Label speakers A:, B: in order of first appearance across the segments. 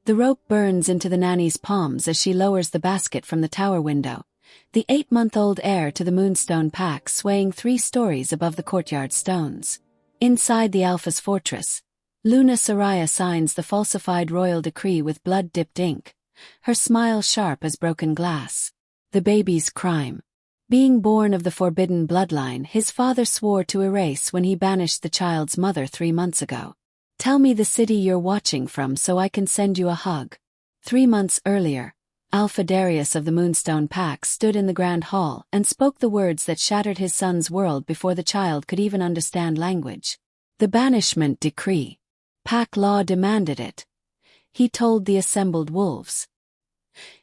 A: The rope burns into the nanny's palms as she lowers the basket from the tower window, the 8-month-old heir to the Moonstone Pack swaying 3 stories above the courtyard stones. Inside the Alpha's fortress, Luna Soraya signs the falsified royal decree with blood-dipped ink, her smile sharp as broken glass. The baby's crime. Being born of the forbidden bloodline his father swore to erase when he banished the child's mother 3 months ago. Tell me the city you're watching from so I can send you a hug. 3 months earlier, Alpha Darius of the Moonstone Pack stood in the Grand Hall and spoke the words that shattered his son's world before the child could even understand language. The banishment decree. Pack law demanded it. He told the assembled wolves.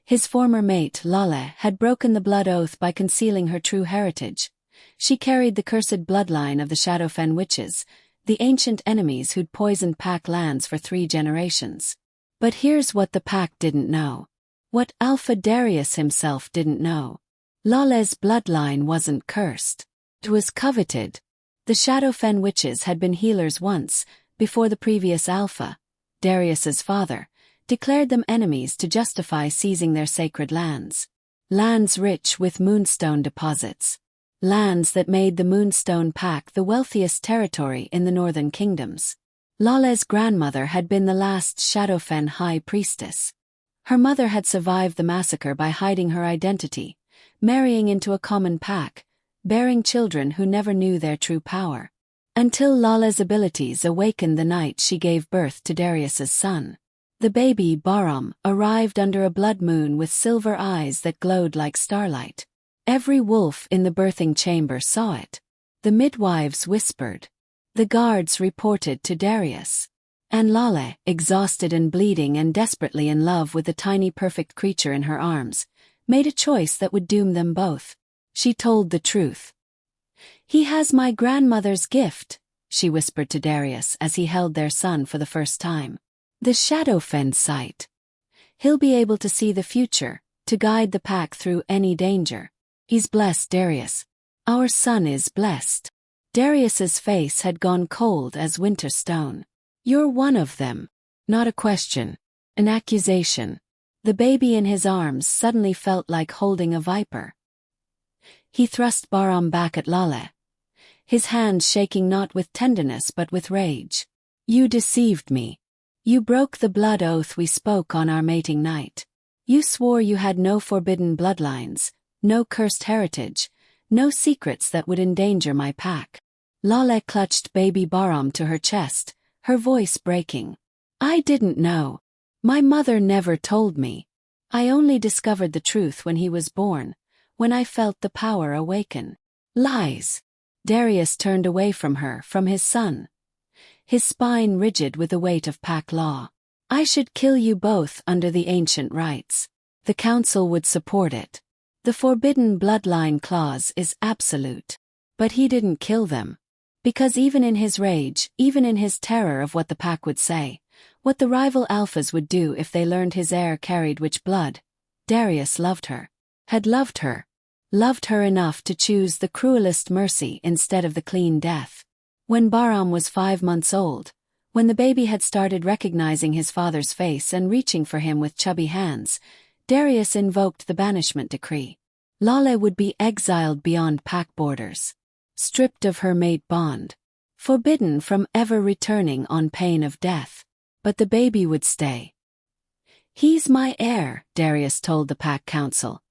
A: His former mate, Lale, had broken the blood oath by concealing her true heritage. She carried the cursed bloodline of the Shadowfen witches, the ancient enemies who'd poisoned Pack lands for 3 generations. But here's what the Pack didn't know. What Alpha Darius himself didn't know. Lale's bloodline wasn't cursed. It was coveted. The Shadowfen witches had been healers once, before the previous Alpha, Darius's father, declared them enemies to justify seizing their sacred lands. Lands rich with moonstone deposits. Lands that made the Moonstone Pack the wealthiest territory in the northern kingdoms. Lale's grandmother had been the last Shadowfen high priestess. Her mother had survived the massacre by hiding her identity, marrying into a common pack, bearing children who never knew their true power. Until Lale's abilities awakened the night she gave birth to Darius's son. The baby, Baram, arrived under a blood moon with silver eyes that glowed like starlight. Every wolf in the birthing chamber saw it. The midwives whispered. The guards reported to Darius. And Lale, exhausted and bleeding and desperately in love with the tiny perfect creature in her arms, made a choice that would doom them both. She told the truth. "He has my grandmother's gift," she whispered to Darius as he held their son for the first time. "The Shadowfen sight. He'll be able to see the future, to guide the pack through any danger. He's blessed, Darius. Our son is blessed." Darius's face had gone cold as winter stone. "You're one of them." Not a question. An accusation. The baby in his arms suddenly felt like holding a viper. He thrust Baram back at Lale, his hands shaking not with tenderness but with rage. "You deceived me. You broke the blood oath we spoke on our mating night. You swore you had no forbidden bloodlines, no cursed heritage, no secrets that would endanger my pack." Lale clutched baby Baram to her chest, her voice breaking. "I didn't know. My mother never told me. I only discovered the truth when he was born, when I felt the power awaken." "Lies." Darius turned away from her, from his son, his spine rigid with the weight of pack law. "I should kill you both under the ancient rites. The council would support it. The forbidden bloodline clause is absolute." But he didn't kill them. Because even in his rage, even in his terror of what the pack would say, what the rival alphas would do if they learned his heir carried witch blood, Darius loved her. Had loved her. Loved her enough to choose the cruelest mercy instead of the clean death. When Baram was 5 months old, when the baby had started recognizing his father's face and reaching for him with chubby hands, Darius invoked the banishment decree. Lale would be exiled beyond pack borders. Stripped of her mate bond. Forbidden from ever returning on pain of death. But the baby would stay. "He's my heir," Darius told the pack council.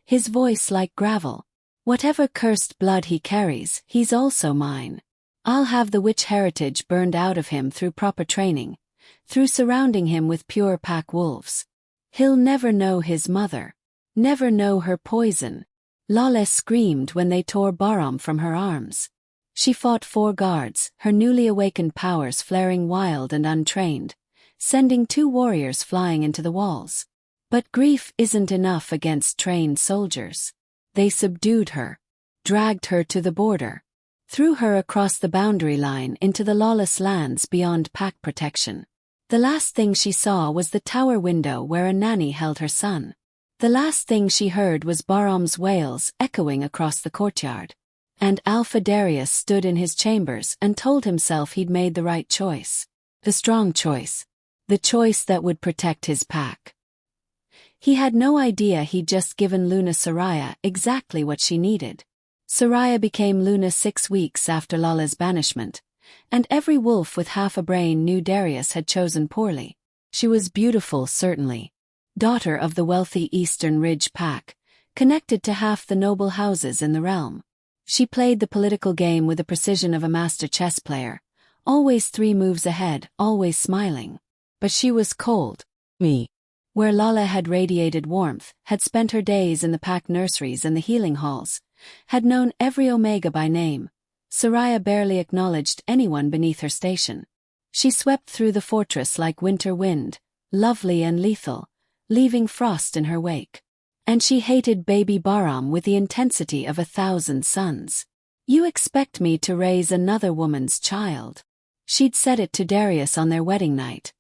A: His voice like gravel. "Whatever cursed blood he carries, he's also mine. I'll have the witch heritage burned out of him through proper training, through surrounding him with pure pack wolves. He'll never know his mother. Never know her poison." Lale screamed when they tore Baram from her arms. She fought 4 guards, her newly awakened powers flaring wild and untrained, sending 2 warriors flying into the walls. But grief isn't enough against trained soldiers. They subdued her, dragged her to the border, threw her across the boundary line into the lawless lands beyond pack protection. The last thing she saw was the tower window where a nanny held her son. The last thing she heard was Baram's wails echoing across the courtyard. And Alpha Darius stood in his chambers and told himself he'd made the right choice. The strong choice. The choice that would protect his pack. He had no idea he'd just given Luna Soraya exactly what she needed. Soraya became Luna 6 weeks after Lala's banishment, and every wolf with half a brain knew Darius had chosen poorly. She was beautiful, certainly. Daughter of the wealthy Eastern Ridge pack, connected to half the noble houses in the realm. She played the political game with the precision of a master chess player, always 3 moves ahead, always smiling. But she was cold. Where Lala had radiated warmth, had spent her days in the pack nurseries and the healing halls, had known every Omega by name, Soraya barely acknowledged anyone beneath her station. She swept through the fortress like winter wind, lovely and lethal, leaving frost in her wake. And she hated baby Bahram with the intensity of 1,000 suns. "You expect me to raise another woman's child?" She'd said it to Darius on their wedding night,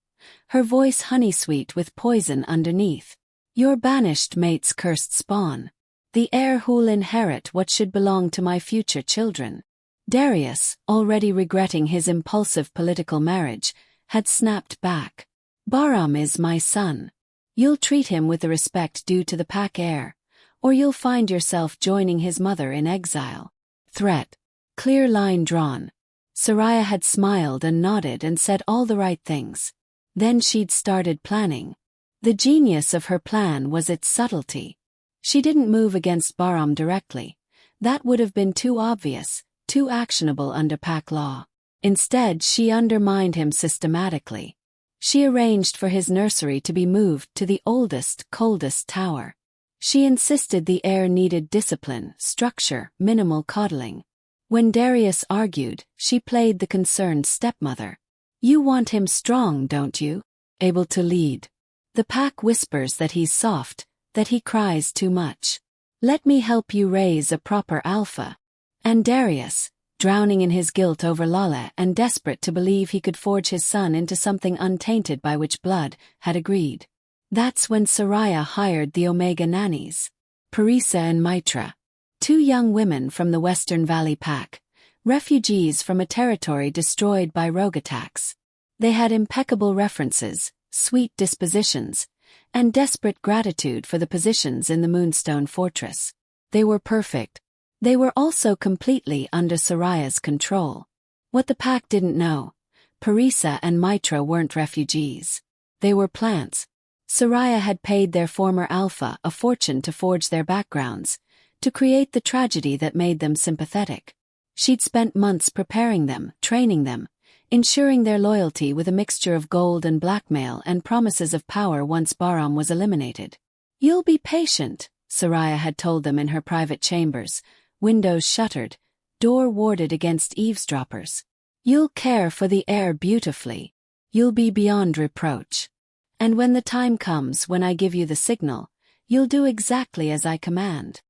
A: her voice honey-sweet with poison underneath. "Your banished mate's cursed spawn. The heir who'll inherit what should belong to my future children." Darius, already regretting his impulsive political marriage, had snapped back. "Bahram is my son. You'll treat him with the respect due to the pack heir, or you'll find yourself joining his mother in exile." Threat. Clear line drawn. Soraya had smiled and nodded and said all the right things. Then she'd started planning. The genius of her plan was its subtlety. She didn't move against Bahram directly. That would have been too obvious, too actionable under pack law. Instead, she undermined him systematically. She arranged for his nursery to be moved to the oldest, coldest tower. She insisted the heir needed discipline, structure, minimal coddling. When Darius argued, she played the concerned stepmother. "You want him strong, don't you? Able to lead. The pack whispers that he's soft, that he cries too much. Let me help you raise a proper alpha." And Darius, drowning in his guilt over Lala and desperate to believe he could forge his son into something untainted by witch blood, had agreed. That's when Soraya hired the Omega nannies. Parisa and Mitra. 2 young women from the Western Valley pack, refugees from a territory destroyed by rogue attacks. They had impeccable references, sweet dispositions, and desperate gratitude for the positions in the Moonstone Fortress. They were perfect. They were also completely under Soraya's control. What the pack didn't know, Parisa and Mitra weren't refugees. They were plants. Soraya had paid their former alpha a fortune to forge their backgrounds, to create the tragedy that made them sympathetic. She'd spent months preparing them, training them, ensuring their loyalty with a mixture of gold and blackmail and promises of power once Bahram was eliminated. "You'll be patient," Soraya had told them in her private chambers, windows shuttered, door warded against eavesdroppers. "You'll care for the heir beautifully. You'll be beyond reproach. And when the time comes when I give you the signal, you'll do exactly as I command."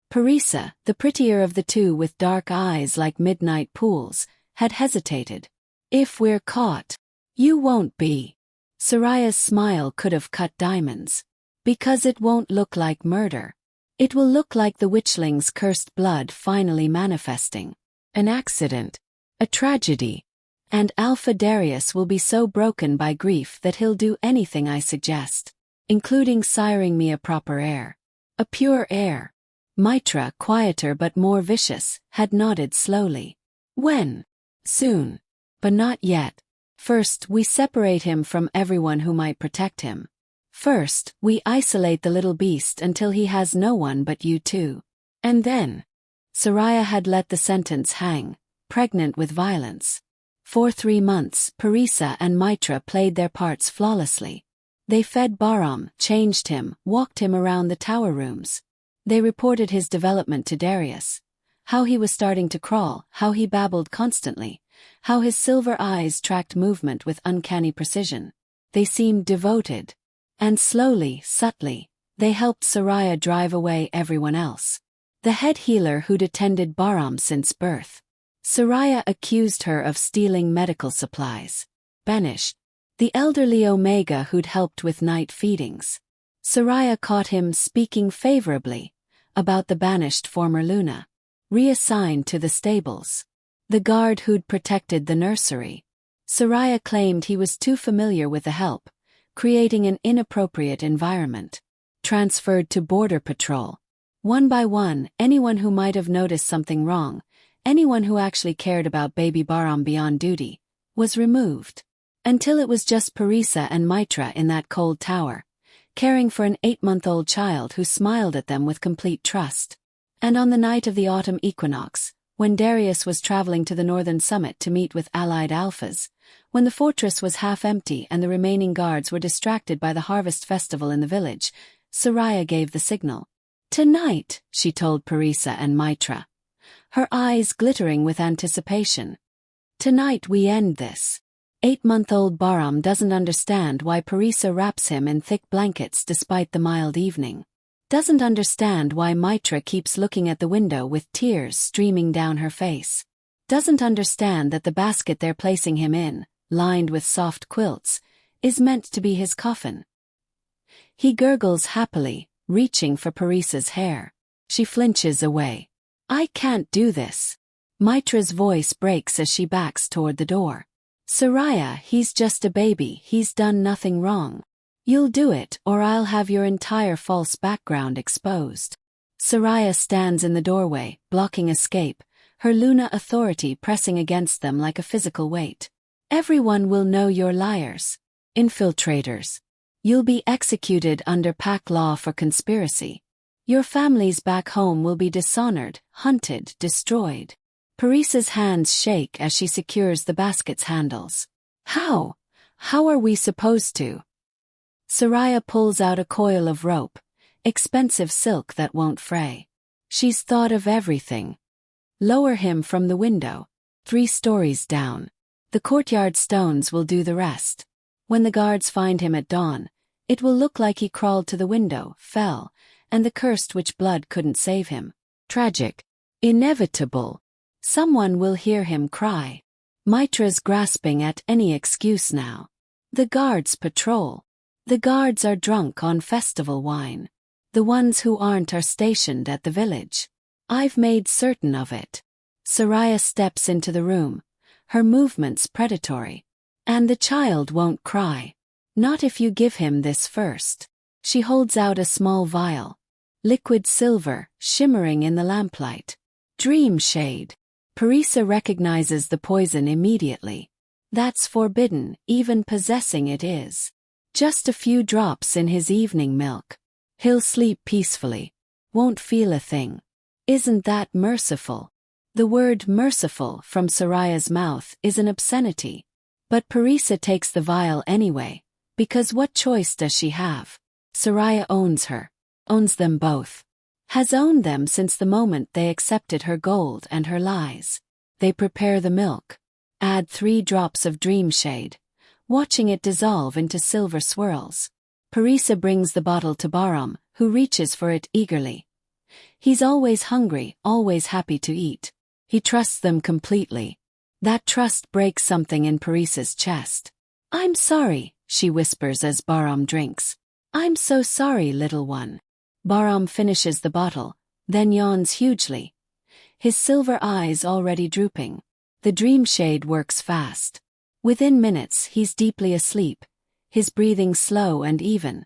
A: Parisa, the prettier of the 2 with dark eyes like midnight pools, had hesitated. "If we're caught, you won't be." Soraya's smile could have cut diamonds. "Because it won't look like murder. It will look like the witchling's cursed blood finally manifesting. An accident. A tragedy. And Alpha Darius will be so broken by grief that he'll do anything I suggest, including siring me a proper heir. A pure heir." Mitra, quieter but more vicious, had nodded slowly. "When?" "Soon. But not yet. First, we separate him from everyone who might protect him. First, we isolate the little beast until he has no one but you 2. And then..." Soraya had let the sentence hang, pregnant with violence. For 3 months, Parisa and Mitra played their parts flawlessly. They fed Bahram, changed him, walked him around the tower rooms. They reported his development to Darius. How he was starting to crawl, how he babbled constantly, how his silver eyes tracked movement with uncanny precision. They seemed devoted. And slowly, subtly, they helped Soraya drive away everyone else. The head healer who'd attended Bahram since birth. Soraya accused her of stealing medical supplies. Banished. The elderly Omega who'd helped with night feedings. Soraya caught him speaking favorably about the banished former Luna. Reassigned to the stables. The guard who'd protected the nursery. Cyrus claimed he was too familiar with the help, creating an inappropriate environment. Transferred to Border Patrol. One by one, anyone who might have noticed something wrong, anyone who actually cared about baby Bahram beyond duty, was removed. Until it was just Parisa and Mitra in that cold tower, caring for an 8-month-old child who smiled at them with complete trust. And on the night of the autumn equinox, when Darius was traveling to the northern summit to meet with allied alphas, when the fortress was half empty and the remaining guards were distracted by the harvest festival in the village, Cyrus gave the signal. "Tonight," she told Parisa and Mitra, her eyes glittering with anticipation. "Tonight we end this." 8-month-old Bahram doesn't understand why Parisa wraps him in thick blankets despite the mild evening. Doesn't understand why Mitra keeps looking at the window with tears streaming down her face. Doesn't understand that the basket they're placing him in, lined with soft quilts, is meant to be his coffin. He gurgles happily, reaching for Parisa's hair. She flinches away. "I can't do this." Mitra's voice breaks as she backs toward the door. "Cyrus, he's just a baby, he's done nothing wrong. You'll do it or I'll have your entire false background exposed." Cyrus stands in the doorway, blocking escape, her Luna authority pressing against them like a physical weight. "Everyone will know you're liars. Infiltrators. You'll be executed under pack law for conspiracy. Your families back home will be dishonored, hunted, destroyed." Parisa's hands shake as she secures the basket's handles. How? How are we supposed to?" Cyrus pulls out a coil of rope, expensive silk that won't fray. "She's thought of everything." Lower him from the window. 3 stories down. The courtyard stones will do the rest. When the guards find him at dawn, it will look like he crawled to the window, fell, and the cursed which blood couldn't save him. Tragic. Inevitable. Someone will hear him cry. Mitra's grasping at any excuse now. The guards patrol. The guards are drunk on festival wine. The ones who aren't are stationed at the village. I've made certain of it. Cyrus steps into the room, her movements predatory. "And the child won't cry. Not if you give him this first." She holds out a small vial. Liquid silver, shimmering in the lamplight. Dream shade. Parisa recognizes the poison immediately. That's forbidden, even possessing it is. Just a few drops in his evening milk. He'll sleep peacefully. Won't feel a thing. Isn't that merciful? The word merciful from Cyrus's mouth is an obscenity. But Parisa takes the vial anyway, because what choice does she have? Cyrus owns her. Owns them both. Has owned them since the moment they accepted her gold and her lies. They prepare the milk. Add 3 drops of dream shade, watching it dissolve into silver swirls. Parisa brings the bottle to Bahram, who reaches for it eagerly. He's always hungry, always happy to eat. He trusts them completely. That trust breaks something in Parisa's chest. "I'm sorry," she whispers as Bahram drinks. "I'm so sorry, little one." Bahram finishes the bottle, then yawns hugely. His silver eyes already drooping. The dream shade works fast. Within minutes he's deeply asleep, his breathing slow and even.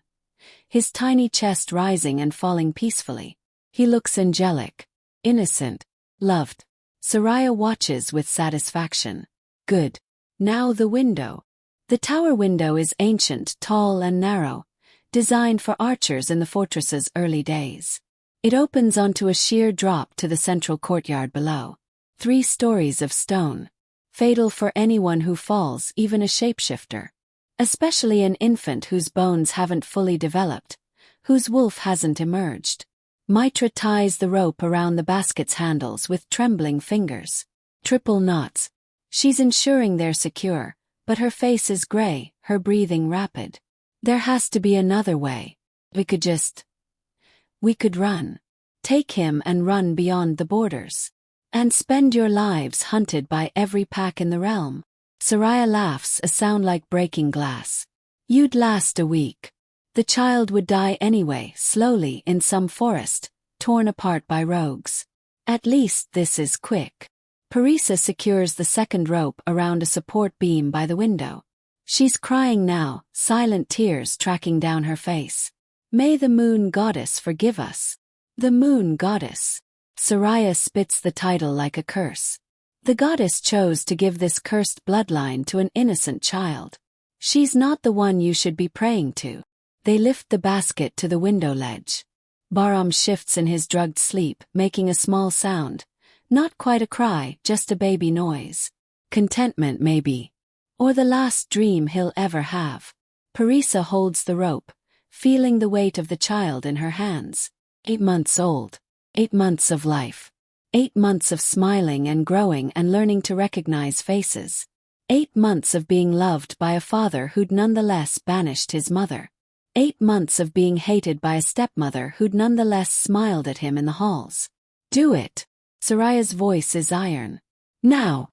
A: His tiny chest rising and falling peacefully. He looks angelic, innocent, loved. Cyrus watches with satisfaction. Good. Now the window. The tower window is ancient, tall and narrow, designed for archers in the fortress's early days. It opens onto a sheer drop to the central courtyard below. 3 stories of stone. Fatal for anyone who falls, even a shapeshifter. Especially an infant whose bones haven't fully developed, whose wolf hasn't emerged. Mitra ties the rope around the basket's handles with trembling fingers. Triple knots. She's ensuring they're secure, but her face is gray, her breathing rapid. There has to be another way. We could run. Take him and run beyond the borders. And spend your lives hunted by every pack in the realm. Cyrus laughs, a sound like breaking glass. You'd last a week. The child would die anyway, slowly in some forest, torn apart by rogues. At least this is quick. Parisa secures the second rope around a support beam by the window. She's crying now, silent tears tracking down her face. May the moon goddess forgive us. The moon goddess. Cyrus spits the title like a curse. The goddess chose to give this cursed bloodline to an innocent child. She's not the one you should be praying to. They lift the basket to the window ledge. Bahram shifts in his drugged sleep, making a small sound. Not quite a cry, just a baby noise. Contentment maybe. Or the last dream he'll ever have. Parisa holds the rope, feeling the weight of the child in her hands. 8 months old. 8 months of life. 8 months of smiling and growing and learning to recognize faces. 8 months of being loved by a father who'd nonetheless banished his mother. 8 months of being hated by a stepmother who'd nonetheless smiled at him in the halls. Do it. Soraya's voice is iron. Now.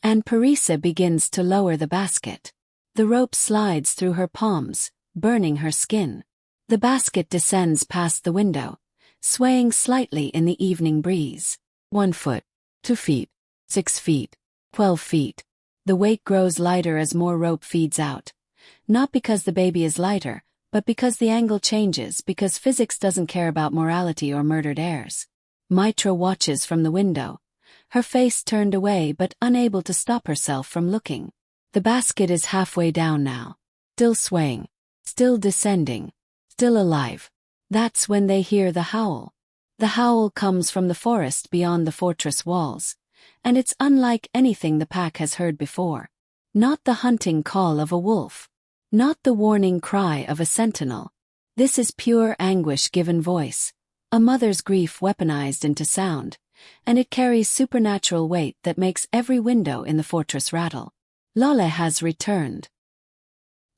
A: And Parisa begins to lower the basket. The rope slides through her palms, burning her skin. The basket descends past the window, swaying slightly in the evening breeze. 1 foot, 2 feet, 6 feet, 12 feet. The weight grows lighter as more rope feeds out. Not because the baby is lighter, but because the angle changes, because physics doesn't care about morality or murdered heirs. Mitra watches from the window, her face turned away but unable to stop herself from looking. The basket is halfway down now. Still swaying. Still descending. Still alive. That's when they hear the howl. The howl comes from the forest beyond the fortress walls, and it's unlike anything the pack has heard before. Not the hunting call of a wolf. Not the warning cry of a sentinel. This is pure anguish given voice. A mother's grief weaponized into sound, and it carries supernatural weight that makes every window in the fortress rattle. Lale has returned.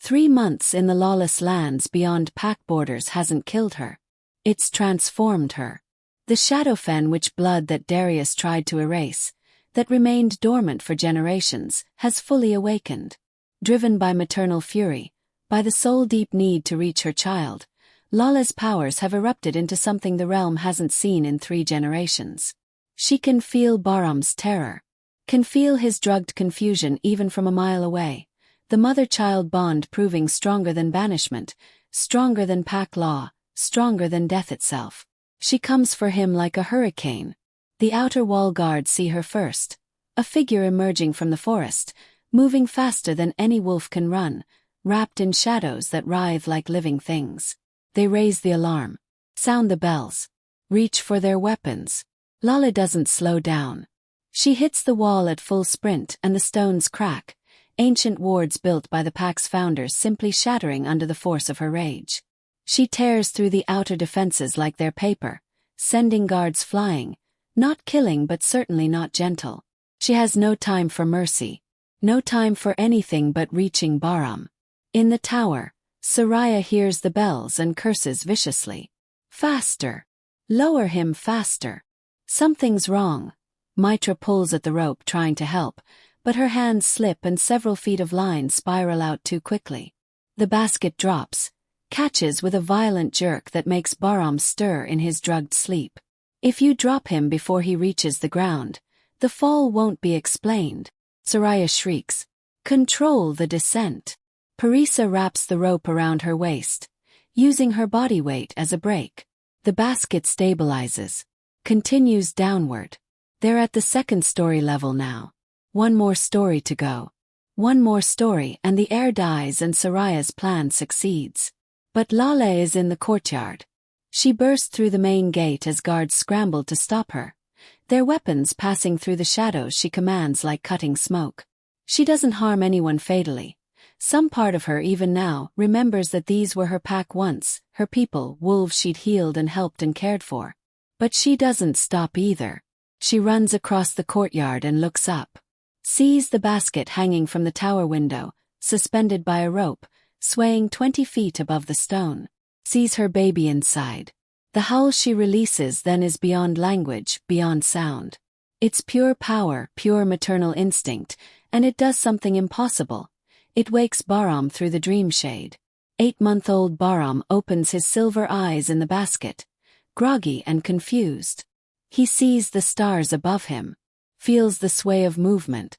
A: 3 months in the lawless lands beyond pack borders hasn't killed her. It's transformed her. The shadowfen witch blood that Darius tried to erase, that remained dormant for generations, has fully awakened. Driven by maternal fury, by the soul-deep need to reach her child, Lala's powers have erupted into something the realm hasn't seen in 3 generations. She can feel Bahram's terror. Can feel his drugged confusion even from a mile away. The mother-child bond proving stronger than banishment, stronger than pack law, stronger than death itself. She comes for him like a hurricane. The outer wall guards see her first. A figure emerging from the forest, moving faster than any wolf can run, wrapped in shadows that writhe like living things. They raise the alarm. Sound the bells. Reach for their weapons. Lala doesn't slow down. She hits the wall at full sprint and the stones crack, ancient wards built by the pack's founders simply shattering under the force of her rage. She tears through the outer defenses like they're paper, sending guards flying, not killing but certainly not gentle. She has no time for mercy. No time for anything but reaching Bahram. In the tower, Soraya hears the bells and curses viciously. Faster! Lower him faster! Something's wrong. Mitra pulls at the rope trying to help, but her hands slip and several feet of line spiral out too quickly. The basket drops, catches with a violent jerk that makes Bahram stir in his drugged sleep. If you drop him before he reaches the ground, the fall won't be explained. Soraya shrieks. Control the descent. Parisa wraps the rope around her waist, using her body weight as a brake. The basket stabilizes. Continues downward. They're at the 2nd story level now. 1 more story to go. 1 more story and the heir dies and Soraya's plan succeeds. But Lale is in the courtyard. She bursts through the main gate as guards scramble to stop her, their weapons passing through the shadows she commands like cutting smoke. She doesn't harm anyone fatally. Some part of her even now remembers that these were her pack once, her people, wolves she'd healed and helped and cared for. But she doesn't stop either. She runs across the courtyard and looks up. Sees the basket hanging from the tower window, suspended by a rope, swaying 20 feet above the stone. Sees her baby inside. The howl she releases then is beyond language, beyond sound. It's pure power, pure maternal instinct, and it does something impossible. It wakes Bahram through the dream shade. 8-month-old Bahram opens his silver eyes in the basket, groggy and confused. He sees the stars above him. feels the sway of movement.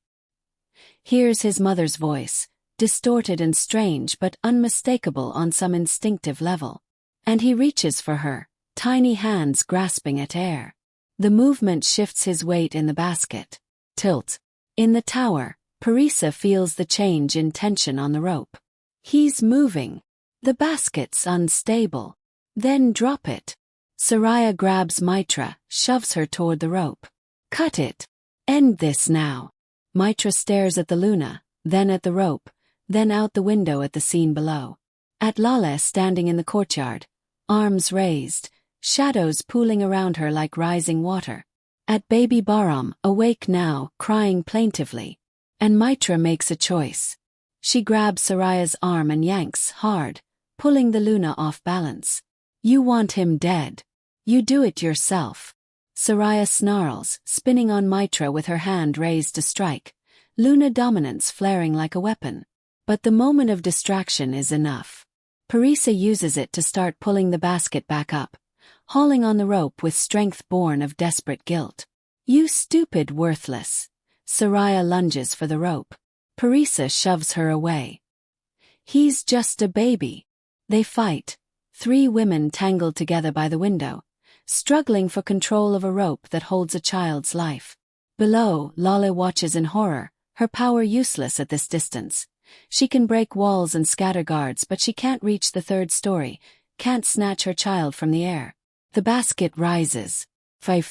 A: Hears his mother's voice, distorted and strange but unmistakable on some instinctive level. And he reaches for her, tiny hands grasping at air. The movement shifts his weight in the basket. Tilt. In the tower, Parisa feels the change in tension on the rope. He's moving. The basket's unstable. Then drop it. Soraya grabs Mitra, shoves her toward the rope. Cut it. End this now. Mitra stares at the Luna, then at the rope, then out the window at the scene below. At Lale standing in the courtyard, arms raised, shadows pooling around her like rising water. At baby Bahram, awake now, crying plaintively. And Mitra makes a choice. She grabs Soraya's arm and yanks hard, pulling the Luna off balance. You want him dead. You do it yourself. Soraya snarls, spinning on Mitra with her hand raised to strike, Luna dominance flaring like a weapon. But the moment of distraction is enough. Parisa uses it to start pulling the basket back up, hauling on the rope with strength born of desperate guilt. You stupid worthless. Soraya lunges for the rope. Parisa shoves her away. He's just a baby. They fight. 3 women tangled together by the window, struggling for control of a rope that holds a child's life. Below, Lale watches in horror, her power useless at this distance. She can break walls and scatter guards, but she can't reach the 3rd story, can't snatch her child from the air. The basket rises. 5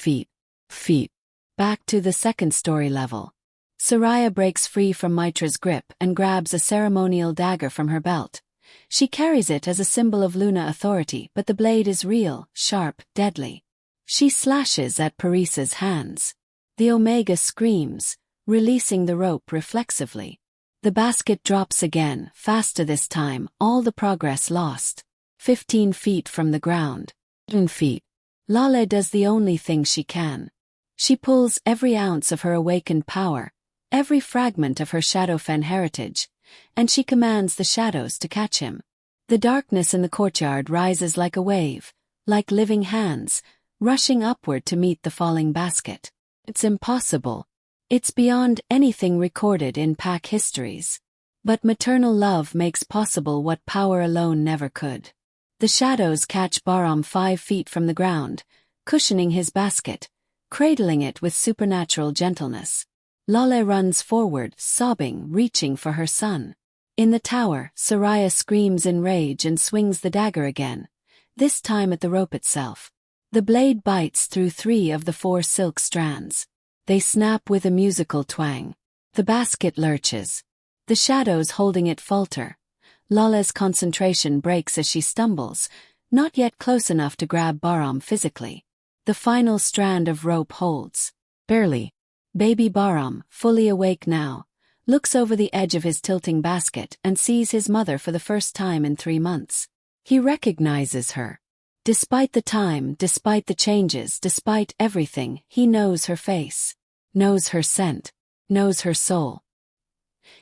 A: feet. Back to the 2nd story level. Soraya breaks free from Mitra's grip and grabs a ceremonial dagger from her belt. She carries it as a symbol of Luna authority, but the blade is real, sharp, deadly. She slashes at Parisa's hands. The Omega screams, releasing the rope reflexively. The basket drops again, faster this time, all the progress lost. 15 feet from the ground. 10 feet. Lale does the only thing she can. She pulls every ounce of her awakened power, every fragment of her Shadowfen heritage, and she commands the shadows to catch him. The darkness in the courtyard rises like a wave, like living hands, rushing upward to meet the falling basket. It's impossible. It's beyond anything recorded in pack histories. But maternal love makes possible what power alone never could. The shadows catch Bahram 5 feet from the ground, cushioning his basket, cradling it with supernatural gentleness. Lale runs forward, sobbing, reaching for her son. In the tower, Soraya screams in rage and swings the dagger again, this time at the rope itself. The blade bites through 3 of the 4 silk strands. They snap with a musical twang. The basket lurches. The shadows holding it falter. Lale's concentration breaks as she stumbles, not yet close enough to grab Bahram physically. The final strand of rope holds. Barely. Baby Bahram, fully awake now, looks over the edge of his tilting basket and sees his mother for the first time in 3 months. He recognizes her. Despite the time, despite the changes, despite everything, he knows her face, knows her scent, knows her soul.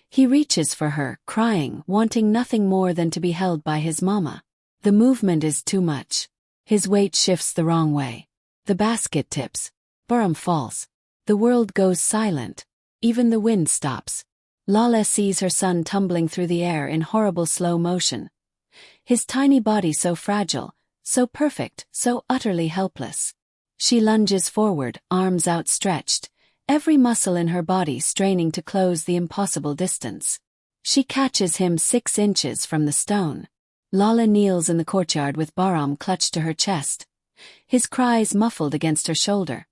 A: He reaches for her, crying, wanting nothing more than to be held by his mama. The movement is too much. His weight shifts the wrong way. The basket tips. Bahram falls. The world goes silent. Even the wind stops. Lale sees her son tumbling through the air in horrible slow motion. His tiny body so fragile, so perfect, so utterly helpless. She lunges forward, arms outstretched, every muscle in her body straining to close the impossible distance. She catches him 6 inches from the stone. Lale kneels in the courtyard with Bahram clutched to her chest, his cries muffled against her shoulder.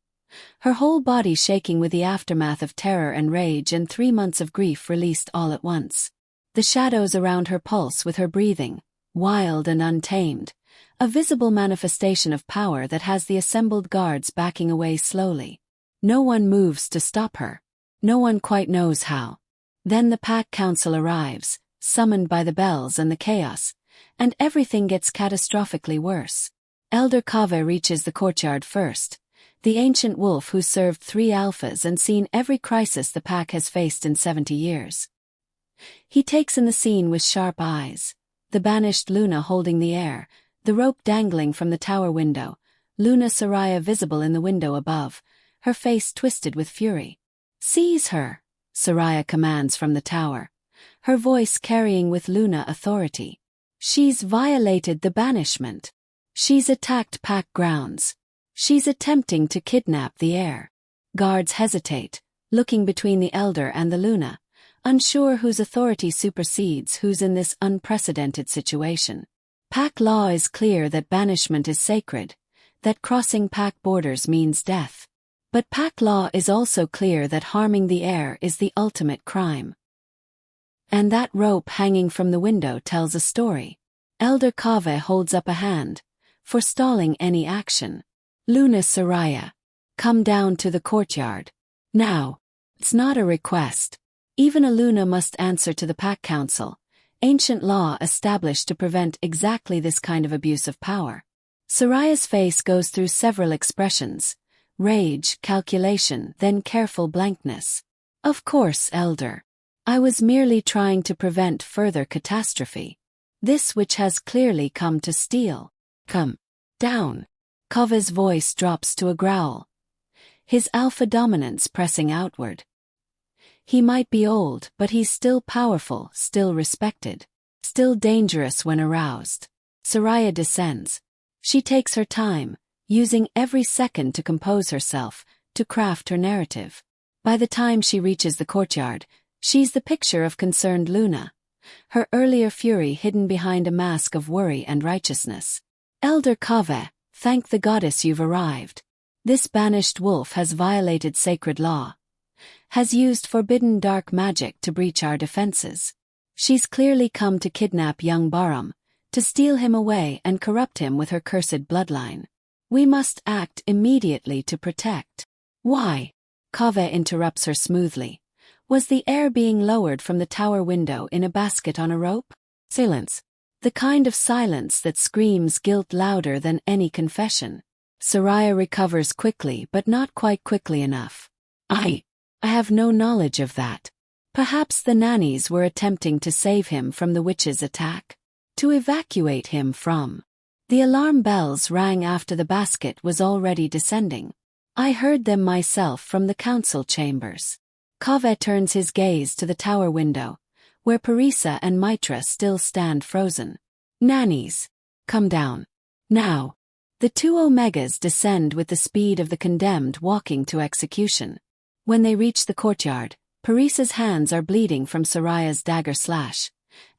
A: Her whole body shaking with the aftermath of terror and rage and 3 months of grief released all at once. The shadows around her pulse with her breathing, wild and untamed, a visible manifestation of power that has the assembled guards backing away slowly. No one moves to stop her. No one quite knows how. Then the pack council arrives, summoned by the bells and the chaos, and everything gets catastrophically worse. Elder Kaveh reaches the courtyard first, the ancient wolf who served 3 alphas and seen every crisis the pack has faced in 70 years. He takes in the scene with sharp eyes, the banished Luna holding the air, the rope dangling from the tower window, Luna Soraya visible in the window above, her face twisted with fury. Seize her, Soraya commands from the tower, her voice carrying with Luna authority. She's violated the banishment. She's attacked pack grounds. She's attempting to kidnap the heir. Guards hesitate, looking between the elder and the Luna, unsure whose authority supersedes whose in this unprecedented situation. Pack law is clear that banishment is sacred, that crossing pack borders means death. But pack law is also clear that harming the heir is the ultimate crime. And that rope hanging from the window tells a story. Elder Kaveh holds up a hand, forestalling any action. Luna Soraya, come down to the courtyard. Now. It's not a request. Even a Luna must answer to the Pack Council, ancient law established to prevent exactly this kind of abuse of power. Soraya's face goes through several expressions: rage, calculation, then careful blankness. Of course, Elder. I was merely trying to prevent further catastrophe. This which has clearly come to steal. Come down. Kaveh's voice drops to a growl, his alpha dominance pressing outward. He might be old, but he's still powerful, still respected, still dangerous when aroused. Soraya descends. She takes her time, using every second to compose herself, to craft her narrative. By the time she reaches the courtyard, she's the picture of concerned Luna, her earlier fury hidden behind a mask of worry and righteousness. Elder Kaveh, thank the goddess you've arrived. This banished wolf has violated sacred law, has used forbidden dark magic to breach our defenses. She's clearly come to kidnap young Bahram, to steal him away and corrupt him with her cursed bloodline. We must act immediately to protect. Why? Kaveh interrupts her smoothly. Was the heir being lowered from the tower window in a basket on a rope? Silence. The kind of silence that screams guilt louder than any confession. Soraya recovers quickly, but not quite quickly enough. I have no knowledge of that. Perhaps the nannies were attempting to save him from the witch's attack. To evacuate him from. The alarm bells rang after the basket was already descending. I heard them myself from the council chambers. Kaveh turns his gaze to the tower window, where Parisa and Mitra still stand frozen. Nannies, come down. Now. The two Omegas descend with the speed of the condemned walking to execution. When they reach the courtyard, Parisa's hands are bleeding from Soraya's dagger slash,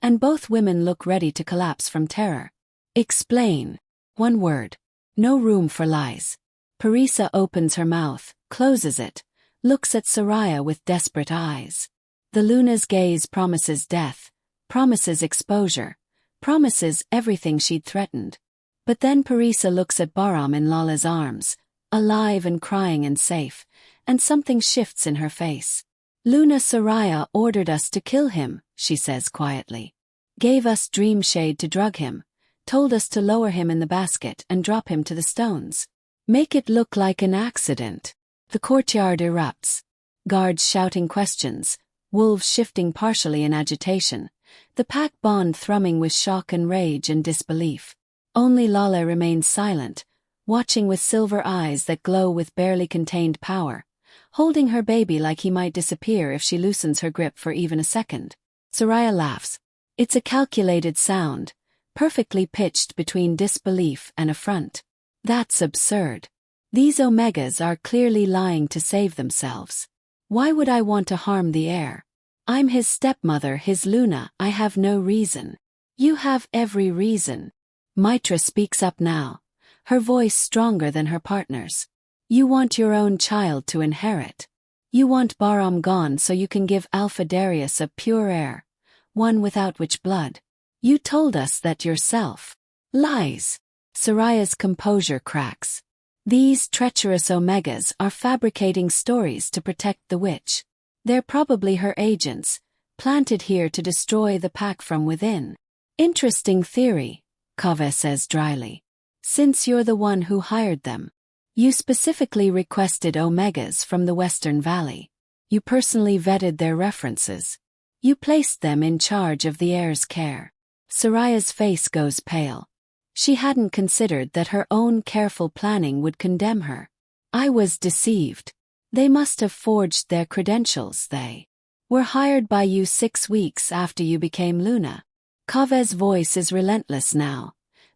A: and both women look ready to collapse from terror. Explain. One word. No room for lies. Parisa opens her mouth, closes it, looks at Soraya with desperate eyes. The Luna's gaze promises death, promises exposure, promises everything she'd threatened. But then Parisa looks at Bahram in Lala's arms, alive and crying and safe, and something shifts in her face. Luna Soraya ordered us to kill him, she says quietly. Gave us dream shade to drug him, told us to lower him in the basket and drop him to the stones. Make it look like an accident. The courtyard erupts. Guards shouting questions, wolves shifting partially in agitation, the pack bond thrumming with shock and rage and disbelief. Only Lala remains silent, watching with silver eyes that glow with barely contained power, holding her baby like he might disappear if she loosens her grip for even a second. Soraya laughs. It's a calculated sound, perfectly pitched between disbelief and affront. That's absurd. These Omegas are clearly lying to save themselves. Why would I want to harm the heir? I'm his stepmother, his Luna. I have no reason. You have every reason. Mitra speaks up now, her voice stronger than her partner's. You want your own child to inherit. You want Bahram gone so you can give Alpha Darius a pure heir, one without witch blood. You told us that yourself. Lies. Soraya's composure cracks. These treacherous Omegas are fabricating stories to protect the witch. They're probably her agents, planted here to destroy the pack from within. Interesting theory, Kaveh says dryly. Since you're the one who hired them. You specifically requested Omegas from the Western Valley. You personally vetted their references. You placed them in charge of the heir's care. Soraya's face goes pale. She hadn't considered that her own careful planning would condemn her. I was deceived. They must have forged their credentials. They were hired by you 6 weeks after you became Luna. Kave's voice is relentless now,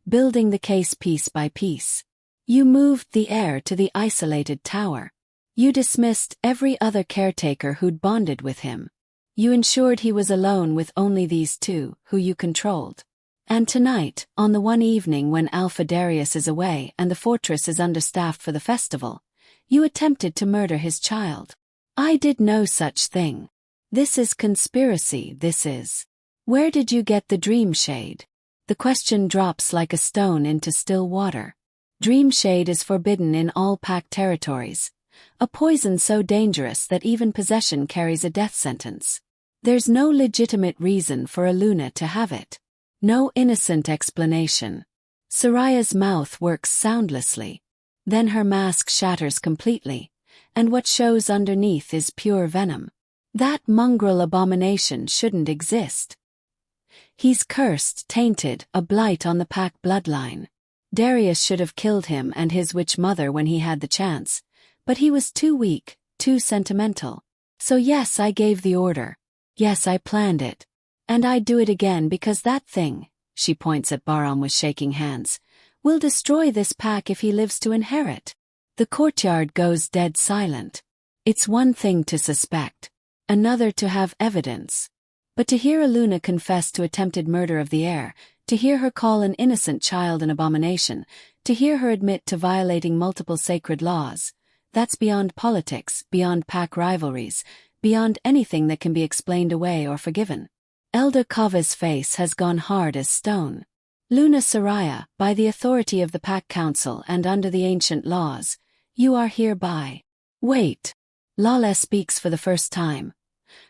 A: building the case piece by piece. You moved the heir to the isolated tower. You dismissed every other caretaker who'd bonded with him. You ensured he was alone with only these two, who you controlled. And tonight, on the one evening when Alpha Darius is away and the fortress is understaffed for the festival, you attempted to murder his child. I did no such thing. This is conspiracy, this is. Where did you get the dream shade? The question drops like a stone into still water. Dream shade is forbidden in all pack territories. A poison so dangerous that even possession carries a death sentence. There's no legitimate reason for a Luna to have it. No innocent explanation. Soraya's mouth works soundlessly. Then her mask shatters completely, and what shows underneath is pure venom. That mongrel abomination shouldn't exist. He's cursed, tainted, a blight on the pack bloodline. Darius should have killed him and his witch mother when he had the chance, but he was too weak, too sentimental. So yes, I gave the order. Yes, I planned it. And I'd do it again because that thing, she points at Bahram with shaking hands, will destroy this pack if he lives to inherit. The courtyard goes dead silent. It's one thing to suspect, another to have evidence. But to hear a Luna confess to attempted murder of the heir, to hear her call an innocent child an abomination, to hear her admit to violating multiple sacred laws, that's beyond politics, beyond pack rivalries, beyond anything that can be explained away or forgiven. Elder Kava's face has gone hard as stone. Luna Soraya, by the authority of the Pack Council and under the ancient laws, you are hereby. Wait. Lala speaks for the first time.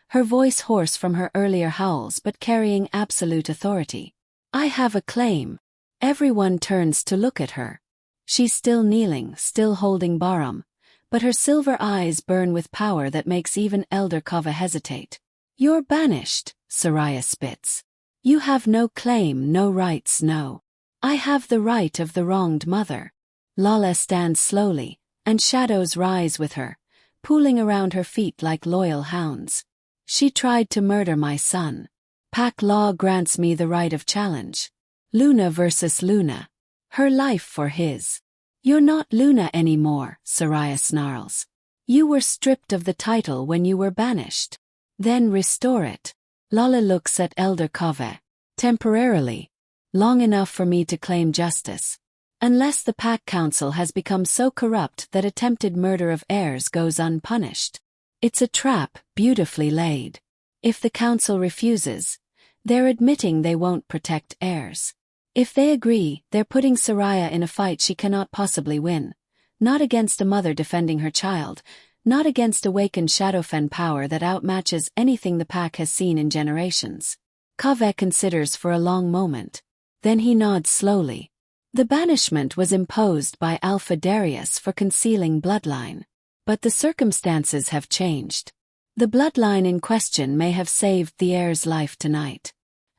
A: Her voice hoarse from her earlier howls but carrying absolute authority. I have a claim. Everyone turns to look at her. She's still kneeling, still holding Bahram, but her silver eyes burn with power that makes even Elder Kava hesitate. You're banished, Soraya spits. You have no claim, no rights, no. I have the right of the wronged mother. Lala stands slowly, and shadows rise with her, pooling around her feet like loyal hounds. She tried to murder my son. Pack law grants me the right of challenge. Luna versus Luna. Her life for his. You're not Luna anymore, Soraya snarls. You were stripped of the title when you were banished. Then restore it. Lala looks at Elder Kave. Temporarily. Long enough for me to claim justice. Unless the Pack Council has become so corrupt that attempted murder of heirs goes unpunished. It's a trap, beautifully laid. If the Council refuses, they're admitting they won't protect heirs. If they agree, they're putting Soraya in a fight she cannot possibly win. Not against a mother defending her child, not against awakened Shadowfen power that outmatches anything the pack has seen in generations. Kave considers for a long moment. Then he nods slowly. The banishment was imposed by Alpha Darius for concealing bloodline. But the circumstances have changed. The bloodline in question may have saved the heir's life tonight.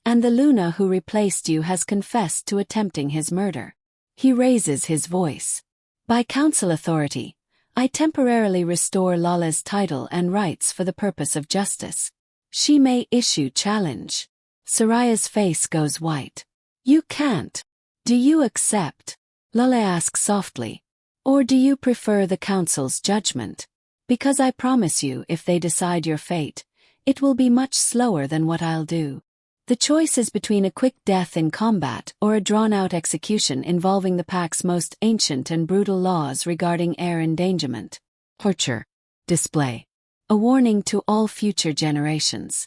A: And the Luna who replaced you has confessed to attempting his murder. He raises his voice. By council authority, I temporarily restore Lala's title and rights for the purpose of justice. She may issue challenge. Soraya's face goes white. You can't. Do you accept? Lala asks softly. Or do you prefer the council's judgment? Because I promise you, if they decide your fate, it will be much slower than what I'll do. The choice is between a quick death in combat or a drawn-out execution involving the pack's most ancient and brutal laws regarding heir endangerment. Torture. Display. A warning to all future generations.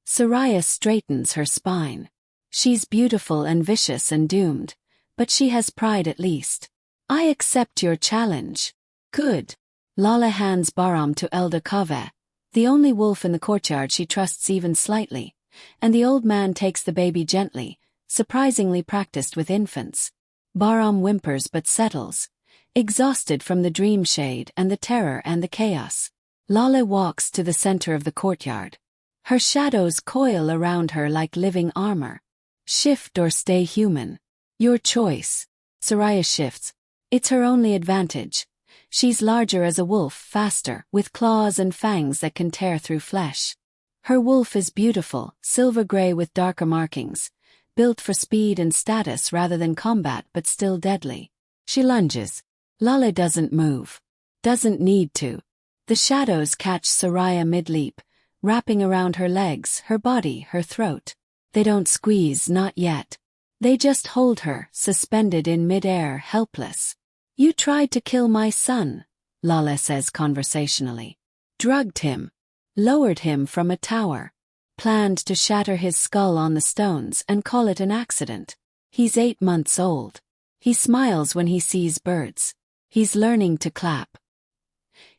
A: Soraya straightens her spine. She's beautiful and vicious and doomed, but she has pride at least. I accept your challenge. Good. Lala hands Bahram to Elder Kave, the only wolf in the courtyard she trusts even slightly, and the old man takes the baby gently, surprisingly practiced with infants. Bahram whimpers but settles, exhausted from the dream shade and the terror and the chaos. Lala walks to the center of the courtyard. Her shadows coil around her like living armor. Shift or stay human. Your choice. Soraya shifts. It's her only advantage. She's larger as a wolf, faster, with claws and fangs that can tear through flesh. Her wolf is beautiful, silver gray with darker markings, built for speed and status rather than combat but still deadly. She lunges. Lale doesn't move. Doesn't need to. The shadows catch Soraya mid-leap, wrapping around her legs, her body, her throat. They don't squeeze, not yet. They just hold her, suspended in mid-air, helpless. You tried to kill my son, Lale says conversationally. Drugged him. Lowered him from a tower. Planned to shatter his skull on the stones and call it an accident. He's 8 months old. He smiles when he sees birds. He's learning to clap.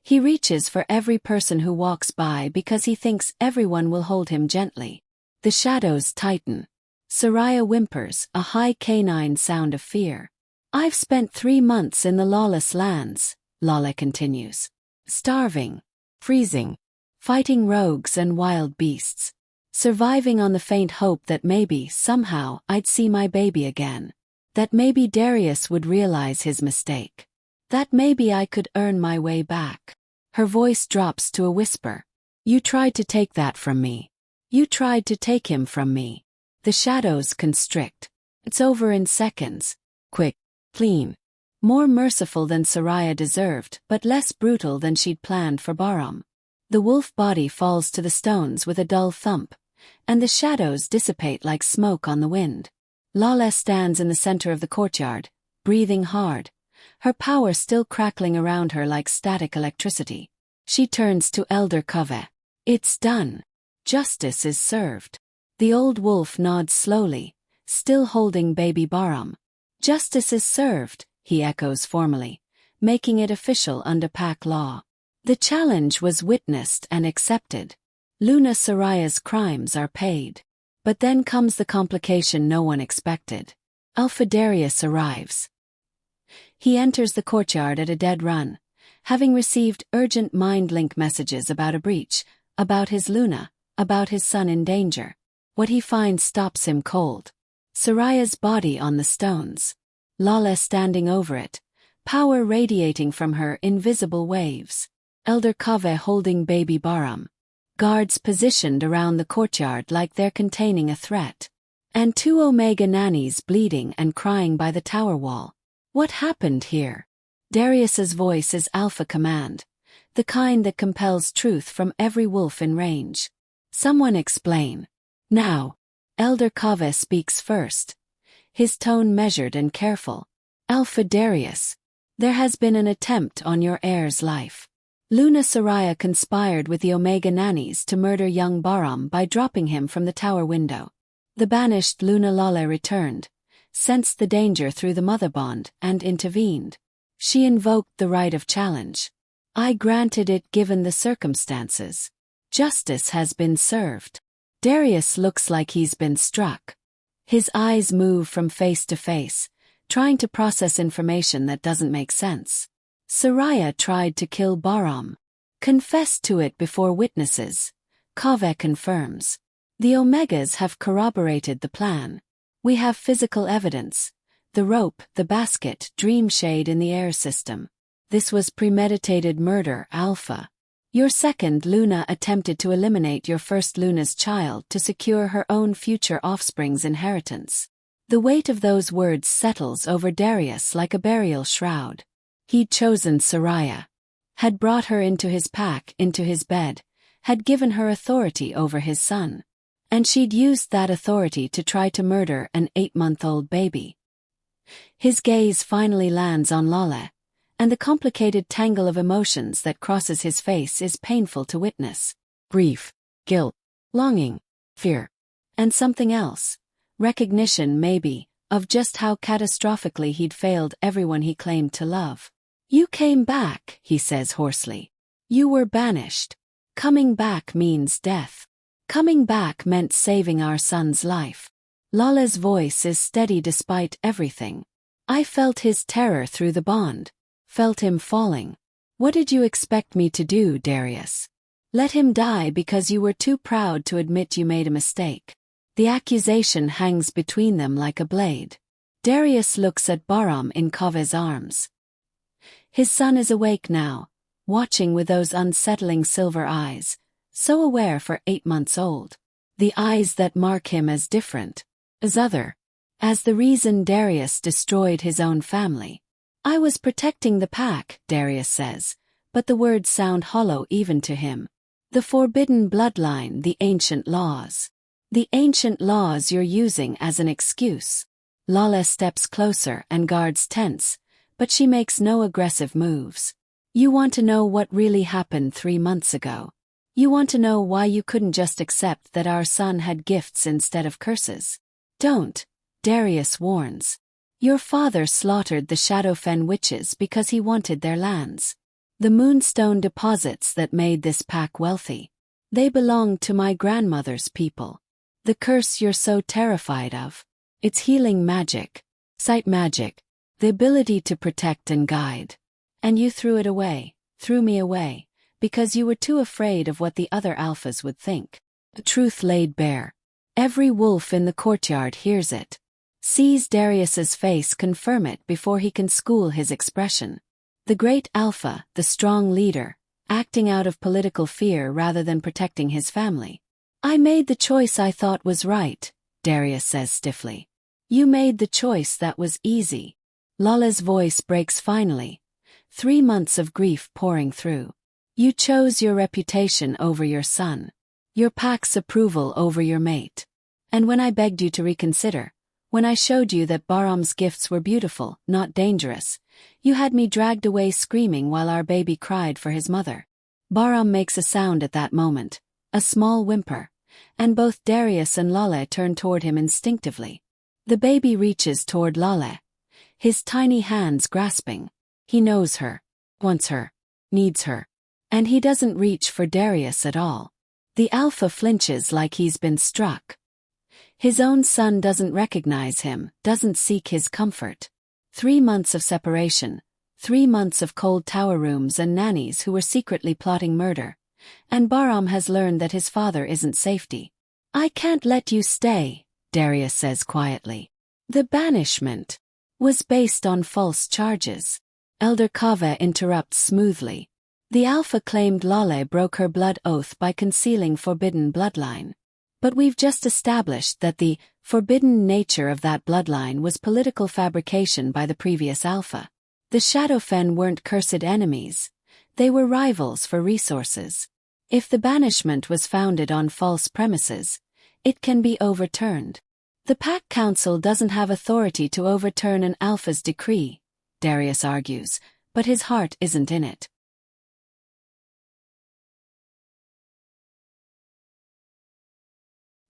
A: He reaches for every person who walks by because he thinks everyone will hold him gently. The shadows tighten. Soraya whimpers, a high canine sound of fear. I've spent 3 months in the lawless lands, Lale continues. Starving. Freezing. Fighting rogues and wild beasts. Surviving on the faint hope that maybe, somehow, I'd see my baby again. That maybe Darius would realize his mistake. That maybe I could earn my way back. Her voice drops to a whisper. You tried to take that from me. You tried to take him from me. The shadows constrict. It's over in seconds. Quick. Clean. More merciful than Soraya deserved, but less brutal than she'd planned for Bahram. The wolf body falls to the stones with a dull thump, and the shadows dissipate like smoke on the wind. Lale stands in the center of the courtyard, breathing hard, her power still crackling around her like static electricity. She turns to Elder Kove. It's done. Justice is served. The old wolf nods slowly, still holding baby Bahram. Justice is served, he echoes formally, making it official under pack law. The challenge was witnessed and accepted. Luna Soraya's crimes are paid. But then comes the complication no one expected. Alpha Darius arrives. He enters the courtyard at a dead run, having received urgent mind-link messages about a breach, about his Luna, about his son in danger. What he finds stops him cold. Soraya's body on the stones. Lale standing over it, power radiating from her in visible waves. Elder Kove holding baby Bahram. Guards positioned around the courtyard like they're containing a threat. And 2 Omega nannies bleeding and crying by the tower wall. What happened here? Darius's voice is alpha command, the kind that compels truth from every wolf in range. Someone explain. Now. Elder Kove speaks first. His tone measured and careful. Alpha Darius. There has been an attempt on your heir's life. Luna Soraya conspired with the Omega nannies to murder young Bahram by dropping him from the tower window. The banished Luna Lale returned, sensed the danger through the mother bond, and intervened. She invoked the right of challenge. I granted it given the circumstances. Justice has been served. Darius looks like he's been struck. His eyes move from face to face, trying to process information that doesn't make sense. Soraya tried to kill Bahram. Confessed to it before witnesses. Kove confirms. The Omegas have corroborated the plan. We have physical evidence. The rope, the basket, dream shade in the air system. This was premeditated murder, Alpha. Your second Luna attempted to eliminate your first Luna's child to secure her own future offspring's inheritance. The weight of those words settles over Darius like a burial shroud. He'd chosen Soraya. Had brought her into his pack, into his bed. Had given her authority over his son. And she'd used that authority to try to murder an 8-month-old baby. His gaze finally lands on Lale, and the complicated tangle of emotions that crosses his face is painful to witness. Grief, guilt, longing, fear, and something else. Recognition, maybe, of just how catastrophically he'd failed everyone he claimed to love. You came back, he says hoarsely. You were banished. Coming back means death. Coming back meant saving our son's life. Lale's voice is steady despite everything. I felt his terror through the bond. Felt him falling. What did you expect me to do, Darius? Let him die because you were too proud to admit you made a mistake. The accusation hangs between them like a blade. Darius looks at Bahram in Kove's arms. His son is awake now, watching with those unsettling silver eyes, so aware for 8 months old. The eyes that mark him as different, as other, as the reason Darius destroyed his own family. I was protecting the pack, Darius says, but the words sound hollow even to him. The forbidden bloodline, the ancient laws. The ancient laws you're using as an excuse. Lala steps closer and guards tense, but she makes no aggressive moves. You want to know what really happened 3 months ago. You want to know why you couldn't just accept that our son had gifts instead of curses. Don't, Darius warns. Your father slaughtered the Shadowfen witches because he wanted their lands. The moonstone deposits that made this pack wealthy. They belonged to my grandmother's people. The curse you're so terrified of. It's healing magic. Sight magic. The ability to protect and guide. And you threw it away, threw me away, because you were too afraid of what the other alphas would think. The truth laid bare. Every wolf in the courtyard hears it. Sees Darius's face confirm it before he can school his expression. The great alpha, the strong leader, acting out of political fear rather than protecting his family. I made the choice I thought was right, Darius says stiffly. You made the choice that was easy. Lala's voice breaks finally. 3 months of grief pouring through. You chose your reputation over your son. Your pack's approval over your mate. And when I begged you to reconsider, when I showed you that Bahram's gifts were beautiful, not dangerous, you had me dragged away screaming while our baby cried for his mother. Bahram makes a sound at that moment, a small whimper, and both Darius and Lala turn toward him instinctively. The baby reaches toward Lala, his tiny hands grasping. He knows her, wants her, needs her. And he doesn't reach for Darius at all. The alpha flinches like he's been struck. His own son doesn't recognize him, doesn't seek his comfort. 3 months of separation, 3 months of cold tower rooms and nannies who were secretly plotting murder. And Bahram has learned that his father isn't safety. I can't let you stay, Darius says quietly. The banishment was based on false charges. Elder Kaveh interrupts smoothly. The alpha claimed Lale broke her blood oath by concealing forbidden bloodline. But we've just established that the forbidden nature of that bloodline was political fabrication by the previous alpha. The Shadowfen weren't cursed enemies. They were rivals for resources. If the banishment was founded on false premises, it can be overturned. The Pack Council doesn't have authority to overturn an alpha's decree, Darius argues, but his heart isn't in it.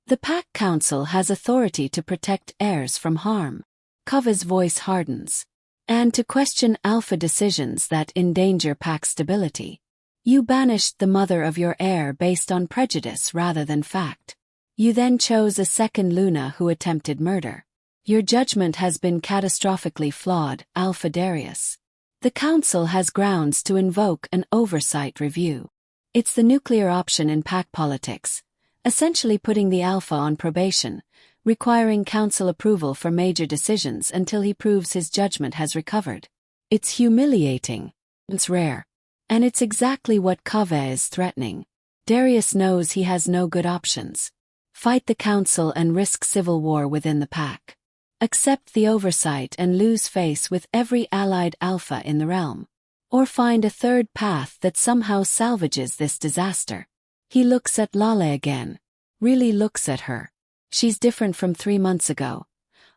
A: The Pack Council has authority to protect heirs from harm. Kaveh's voice hardens. And to question alpha decisions that endanger pack stability. You banished the mother of your heir based on prejudice rather than fact. You then chose a second Luna who attempted murder. Your judgment has been catastrophically flawed, Alpha Darius. The Council has grounds to invoke an oversight review. It's the nuclear option in pack politics. Essentially putting the alpha on probation, requiring council approval for major decisions until he proves his judgment has recovered. It's humiliating. It's rare. And it's exactly what Kaveh is threatening. Darius knows he has no good options. Fight the council and risk civil war within the pack. Accept the oversight and lose face with every allied alpha in the realm. Or find a third path that somehow salvages this disaster. He looks at Lale again. Really looks at her. She's different from 3 months ago.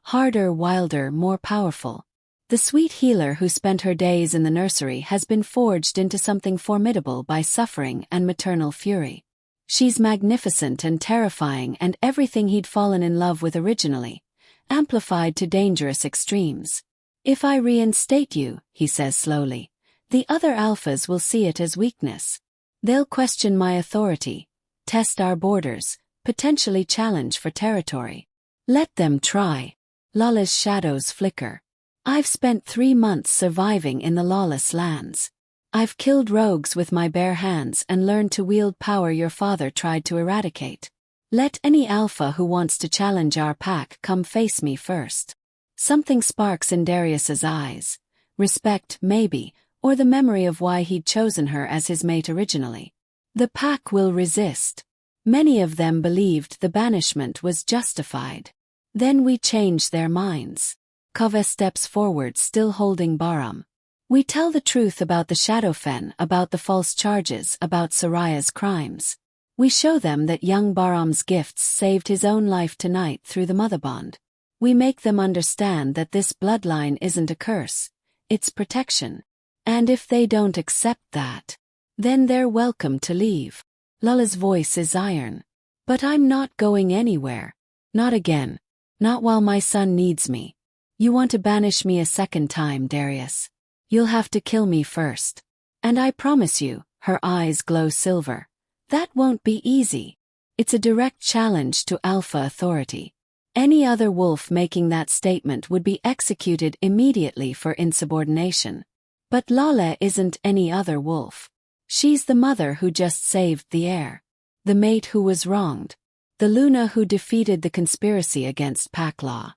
A: Harder, wilder, more powerful. The sweet healer who spent her days in the nursery has been forged into something formidable by suffering and maternal fury. She's magnificent and terrifying and everything he'd fallen in love with originally, amplified to dangerous extremes. If I reinstate you, he says slowly, the other alphas will see it as weakness. They'll question my authority, test our borders, potentially challenge for territory. Let them try. Lala's shadows flicker. I've spent 3 months surviving in the lawless lands. I've killed rogues with my bare hands and learned to wield power your father tried to eradicate. Let any alpha who wants to challenge our pack come face me first. Something sparks in Darius's eyes. Respect, maybe, or the memory of why he'd chosen her as his mate originally. The pack will resist. Many of them believed the banishment was justified. Then we change their minds. Kove steps forward, still holding Bahram. We tell the truth about the Shadowfen, about the false charges, about Soraya's crimes. We show them that young Bahram's gifts saved his own life tonight through the mother bond. We make them understand that this bloodline isn't a curse, it's protection. And if they don't accept that, then they're welcome to leave. Lala's voice is iron. But I'm not going anywhere. Not again. Not while my son needs me. You want to banish me a second time, Darius? You'll have to kill me first. And I promise you, her eyes glow silver, that won't be easy. It's a direct challenge to Alpha authority. Any other wolf making that statement would be executed immediately for insubordination. But Lala isn't any other wolf. She's the mother who just saved the heir. The mate who was wronged. The Luna who defeated the conspiracy against pack law.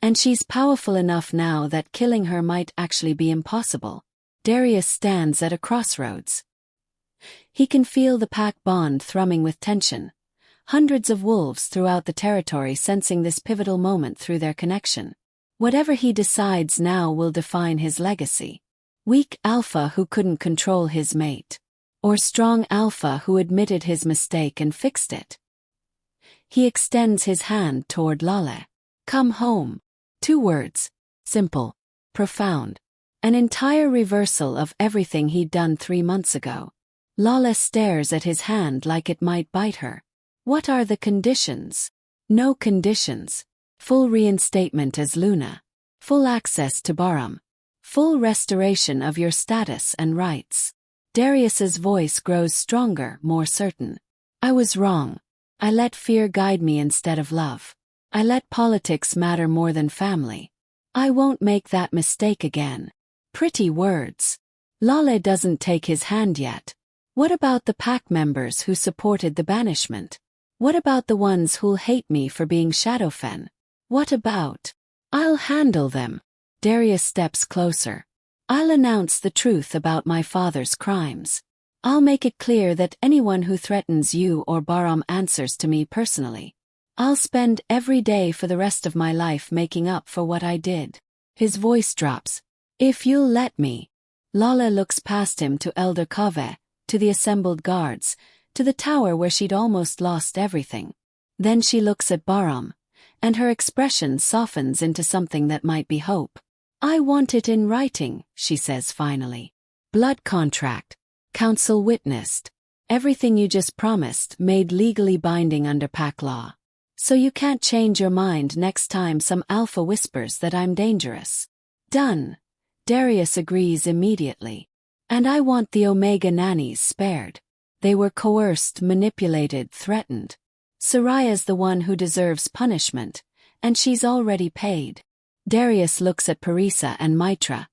A: And she's powerful enough now that killing her might actually be impossible. Darius stands at a crossroads. He can feel the pack bond thrumming with tension. Hundreds of wolves throughout the territory sensing this pivotal moment through their connection. Whatever he decides now will define his legacy. Weak alpha who couldn't control his mate. Or strong alpha who admitted his mistake and fixed it. He extends his hand toward Lale. Come home. 2 words. Simple. Profound. An entire reversal of everything he'd done 3 months ago. Lale stares at his hand like it might bite her. What are the conditions? No conditions. Full reinstatement as Luna. Full access to Bahram. Full restoration of your status and rights. Darius's voice grows stronger, more certain. I was wrong. I let fear guide me instead of love. I let politics matter more than family. I won't make that mistake again. Pretty words. Lale doesn't take his hand yet. What about the pack members who supported the banishment? What about the ones who'll hate me for being Shadowfen? What about? I'll handle them. Darius steps closer. I'll announce the truth about my father's crimes. I'll make it clear that anyone who threatens you or Bahram answers to me personally. I'll spend every day for the rest of my life making up for what I did. His voice drops. If you'll let me. Lala looks past him to Elder Kave, to the assembled guards, to the tower where she'd almost lost everything. Then she looks at Bahram, and her expression softens into something that might be hope. I want it in writing, she says finally. Blood contract. Council witnessed. Everything you just promised made legally binding under pack law. So you can't change your mind next time some alpha whispers that I'm dangerous. Done. Darius agrees immediately. And I want the Omega nannies spared. They were coerced, manipulated, threatened. Soraya's the one who deserves punishment, and she's already paid. Darius looks at Parisa and Mitra,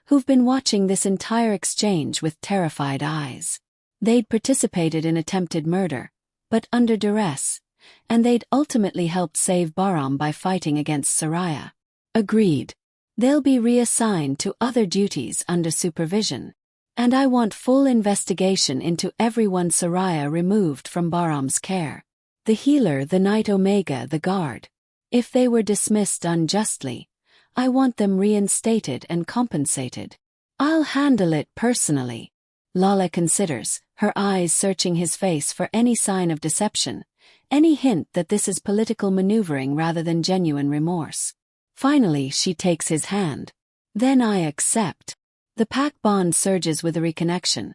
A: who've been watching this entire exchange with terrified eyes. They'd participated in attempted murder, but under duress, and they'd ultimately helped save Bahram by fighting against Soraya. Agreed. They'll be reassigned to other duties under supervision. And I want full investigation into everyone Soraya removed from Bahram's care. The healer, the Knight Omega, the guard. If they were dismissed unjustly, I want them reinstated and compensated. I'll handle it personally. Lala considers, her eyes searching his face for any sign of deception, any hint that this is political maneuvering rather than genuine remorse. Finally, she takes his hand. Then I accept. The pack bond surges with a reconnection.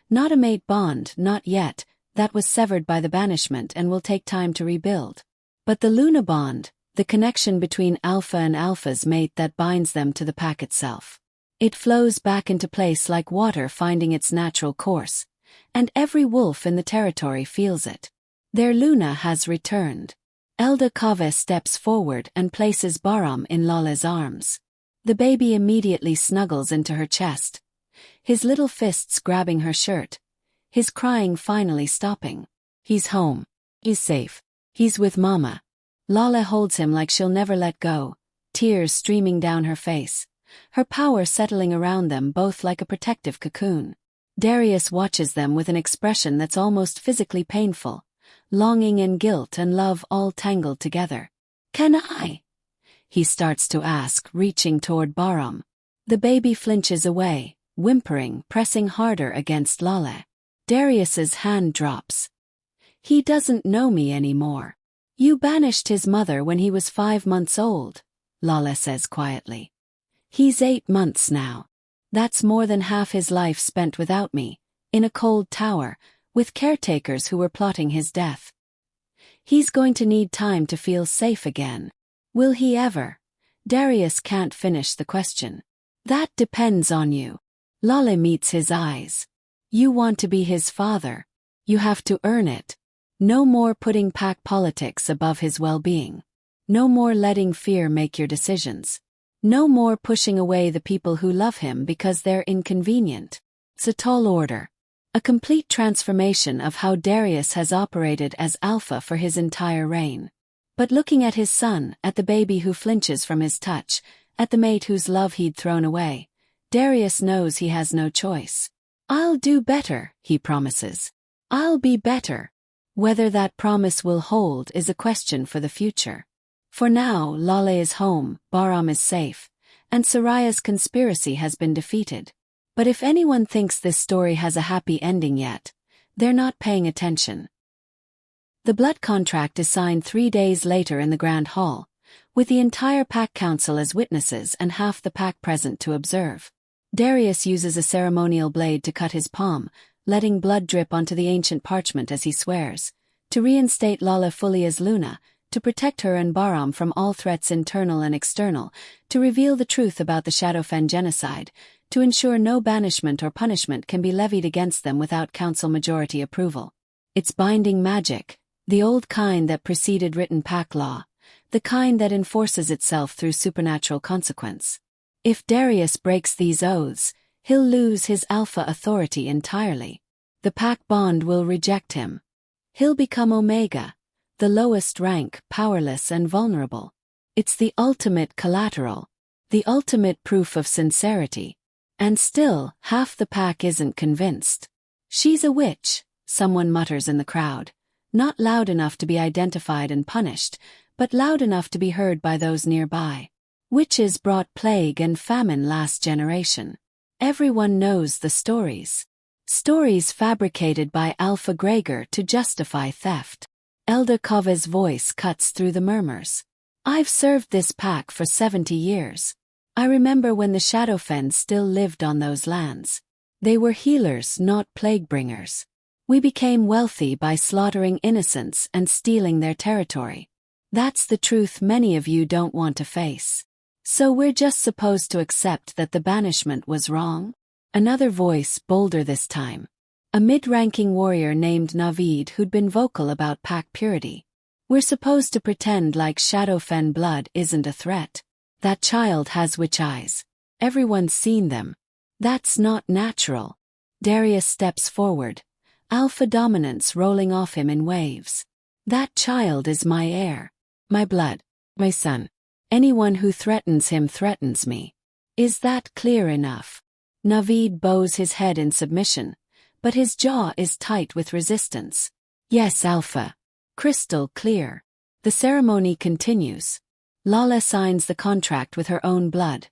A: Not a mate bond, not yet, that was severed by the banishment and will take time to rebuild. But the Luna bond, the connection between Alpha and Alpha's mate that binds them to the pack itself. It flows back into place like water finding its natural course, and every wolf in the territory feels it. Their Luna has returned. Elder Kave steps forward and places Bahram in Lala's arms. The baby immediately snuggles into her chest, his little fists grabbing her shirt, his crying finally stopping. He's home. He's safe. He's with Mama. Lala holds him like she'll never let go, tears streaming down her face, her power settling around them both like a protective cocoon. Darius watches them with an expression that's almost physically painful, longing and guilt and love all tangled together. "Can I?" he starts to ask, reaching toward Bahram. The baby flinches away, whimpering, pressing harder against Lale. Darius's hand drops. "He doesn't know me anymore. You banished his mother when he was 5 months old," Lale says quietly. "He's 8 months now. That's more than half his life spent without me, in a cold tower, with caretakers who were plotting his death. He's going to need time to feel safe again. Will he ever?" Darius can't finish the question. "That depends on you." Lale meets his eyes. "You want to be his father. You have to earn it. No more putting pack politics above his well-being. No more letting fear make your decisions. No more pushing away the people who love him because they're inconvenient." It's a tall order. A complete transformation of how Darius has operated as Alpha for his entire reign. But looking at his son, at the baby who flinches from his touch, at the mate whose love he'd thrown away, Darius knows he has no choice. "I'll do better," he promises. "I'll be better." Whether that promise will hold is a question for the future. For now, Lale is home, Bahram is safe, and Saraya's conspiracy has been defeated. But if anyone thinks this story has a happy ending yet, they're not paying attention. The blood contract is signed 3 days later in the Grand Hall, with the entire Pack Council as witnesses and half the Pack present to observe. Darius uses a ceremonial blade to cut his palm, letting blood drip onto the ancient parchment as he swears, to reinstate Lale fully as Luna, to protect her and Bahram from all threats internal and external, to reveal the truth about the Shadowfen genocide, to ensure no banishment or punishment can be levied against them without council majority approval. It's binding magic, the old kind that preceded written pack law, the kind that enforces itself through supernatural consequence. If Darius breaks these oaths, he'll lose his alpha authority entirely. The pack bond will reject him. He'll become Omega, the lowest rank, powerless and vulnerable. It's the ultimate collateral, the ultimate proof of sincerity. And still, half the pack isn't convinced. "She's a witch," someone mutters in the crowd, not loud enough to be identified and punished, but loud enough to be heard by those nearby. "Witches brought plague and famine last generation." Everyone knows the stories. Stories fabricated by Alpha Gregor to justify theft. Elder Kova's voice cuts through the murmurs. "I've served this pack for 70 years. I remember when the Shadowfen still lived on those lands. They were healers, not plague-bringers. We became wealthy by slaughtering innocents and stealing their territory. That's the truth many of you don't want to face. So we're just supposed to accept that the banishment was wrong?" Another voice, bolder this time. A mid-ranking warrior named Navid who'd been vocal about pack purity. "We're supposed to pretend like Shadowfen blood isn't a threat. That child has witch eyes. Everyone's seen them. That's not natural." Darius steps forward, alpha dominance rolling off him in waves. "That child is my heir. My blood. My son. Anyone who threatens him threatens me. Is that clear enough?" Navid bows his head in submission, but his jaw is tight with resistance. "Yes, Alpha. Crystal clear." The ceremony continues. Lale signs the contract with her own blood,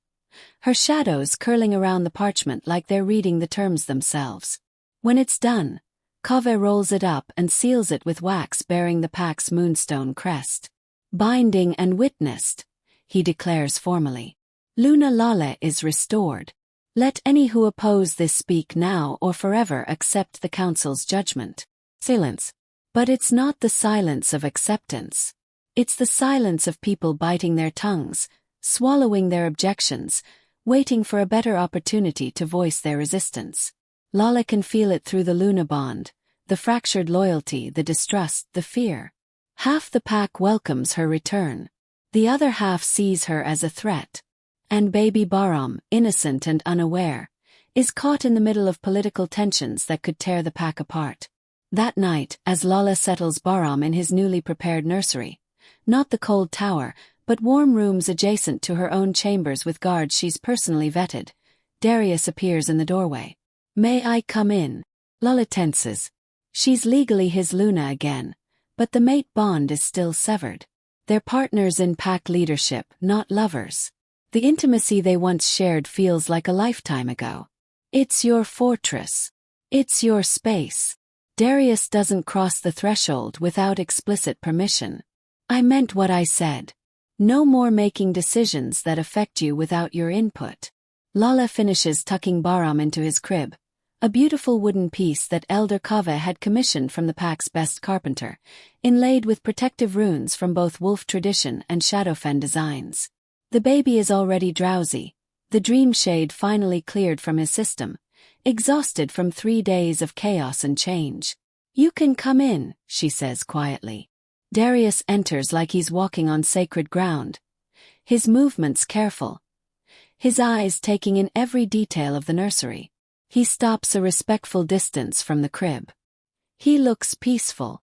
A: her shadows curling around the parchment like they're reading the terms themselves. When it's done, Kove rolls it up and seals it with wax bearing the pack's moonstone crest. "Binding and witnessed," he declares formally. "Luna Lale is restored. Let any who oppose this speak now or forever accept the council's judgment." Silence. But it's not the silence of acceptance. It's the silence of people biting their tongues, swallowing their objections, waiting for a better opportunity to voice their resistance. Lale can feel it through the Luna bond, the fractured loyalty, the distrust, the fear. Half the pack welcomes her return. The other half sees her as a threat. And baby Bahram, innocent and unaware, is caught in the middle of political tensions that could tear the pack apart. That night, as Lale settles Bahram in his newly prepared nursery, not the cold tower, but warm rooms adjacent to her own chambers with guards she's personally vetted. Darius appears in the doorway. "May I come in?" Lala tenses. She's legally his Luna again, but the mate bond is still severed. They're partners in pack leadership, not lovers. The intimacy they once shared feels like a lifetime ago. "It's your fortress. It's your space." Darius doesn't cross the threshold without explicit permission. "I meant what I said. No more making decisions that affect you without your input." Lala finishes tucking Bahram into his crib, a beautiful wooden piece that Elder Kaveh had commissioned from the pack's best carpenter, inlaid with protective runes from both wolf tradition and Shadowfen designs. The baby is already drowsy, the dream shade finally cleared from his system, exhausted from 3 days of chaos and change. "You can come in," she says quietly. Darius enters like he's walking on sacred ground, his movements careful, his eyes taking in every detail of the nursery. He stops a respectful distance from the crib. He looks peaceful.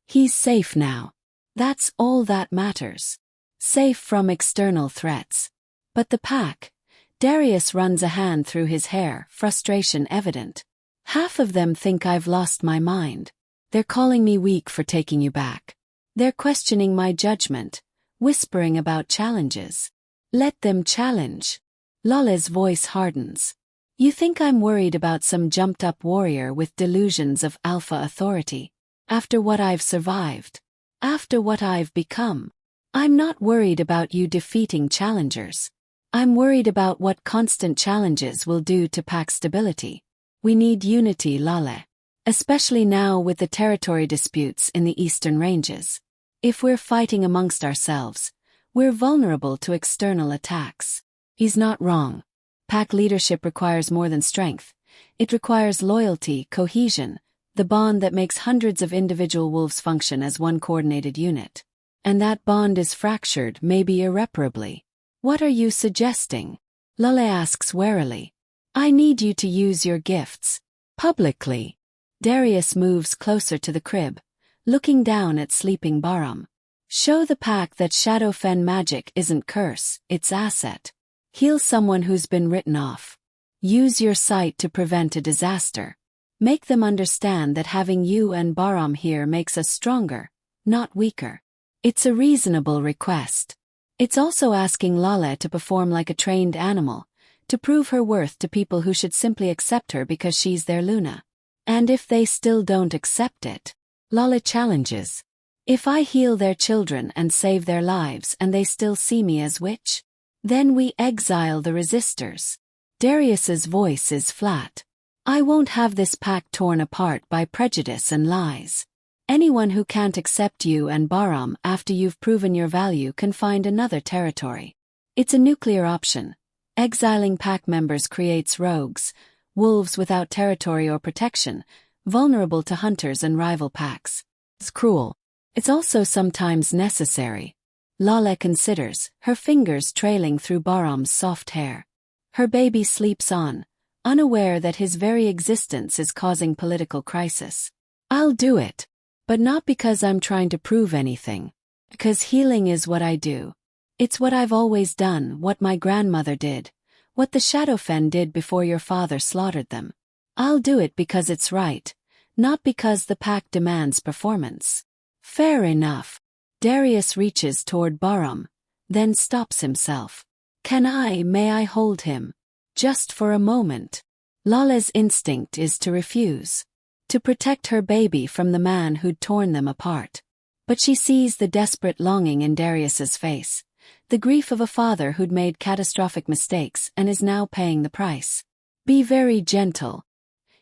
A: He's safe now. That's all that matters. Safe from external threats. But the pack. Darius runs a hand through his hair, frustration evident. "Half of them think I've lost my mind. They're calling me weak for taking you back. They're questioning my judgment, whispering about challenges." "Let them challenge." Lala's voice hardens. "You think I'm worried about some jumped-up warrior with delusions of alpha authority? After what I've survived? After what I've become? I'm not worried about you defeating challengers. I'm worried about what constant challenges will do to pack stability. We need unity, Lale. Especially now with the territory disputes in the eastern ranges. If we're fighting amongst ourselves, we're vulnerable to external attacks." He's not wrong. Pack leadership requires more than strength. It requires loyalty, cohesion, the bond that makes hundreds of individual wolves function as one coordinated unit. And that bond is fractured, maybe irreparably. "What are you suggesting?" Lale asks warily. "I need you to use your gifts. Publicly." Darius moves closer to the crib, looking down at sleeping Bahram. "Show the pack that Shadowfen magic isn't curse, it's asset. Heal someone who's been written off. Use your sight to prevent a disaster. Make them understand that having you and Bahram here makes us stronger, not weaker." It's a reasonable request. It's also asking Lale to perform like a trained animal, to prove her worth to people who should simply accept her because she's their Luna. And if they still don't accept it, Lale challenges. "If I heal their children and save their lives and they still see me as witch? Then we exile the resistors." Darius's voice is flat. "I won't have this pack torn apart by prejudice and lies. Anyone who can't accept you and Bahram after you've proven your value can find another territory. It's a nuclear option. Exiling pack members creates rogues, wolves without territory or protection, vulnerable to hunters and rival packs. It's cruel. It's also sometimes necessary." Lale considers, her fingers trailing through Bahram's soft hair. Her baby sleeps on, unaware that his very existence is causing political crisis. "I'll do it. But not because I'm trying to prove anything. Because healing is what I do. It's what I've always done, what my grandmother did, what the Shadowfen did before your father slaughtered them. I'll do it because it's right, not because the pack demands performance." "Fair enough." Darius reaches toward Bahram, then stops himself. May I hold him? Just for a moment." Lala's instinct is to refuse. To protect her baby from the man who'd torn them apart. But she sees the desperate longing in Darius's face, the grief of a father who'd made catastrophic mistakes and is now paying the price. "Be very gentle."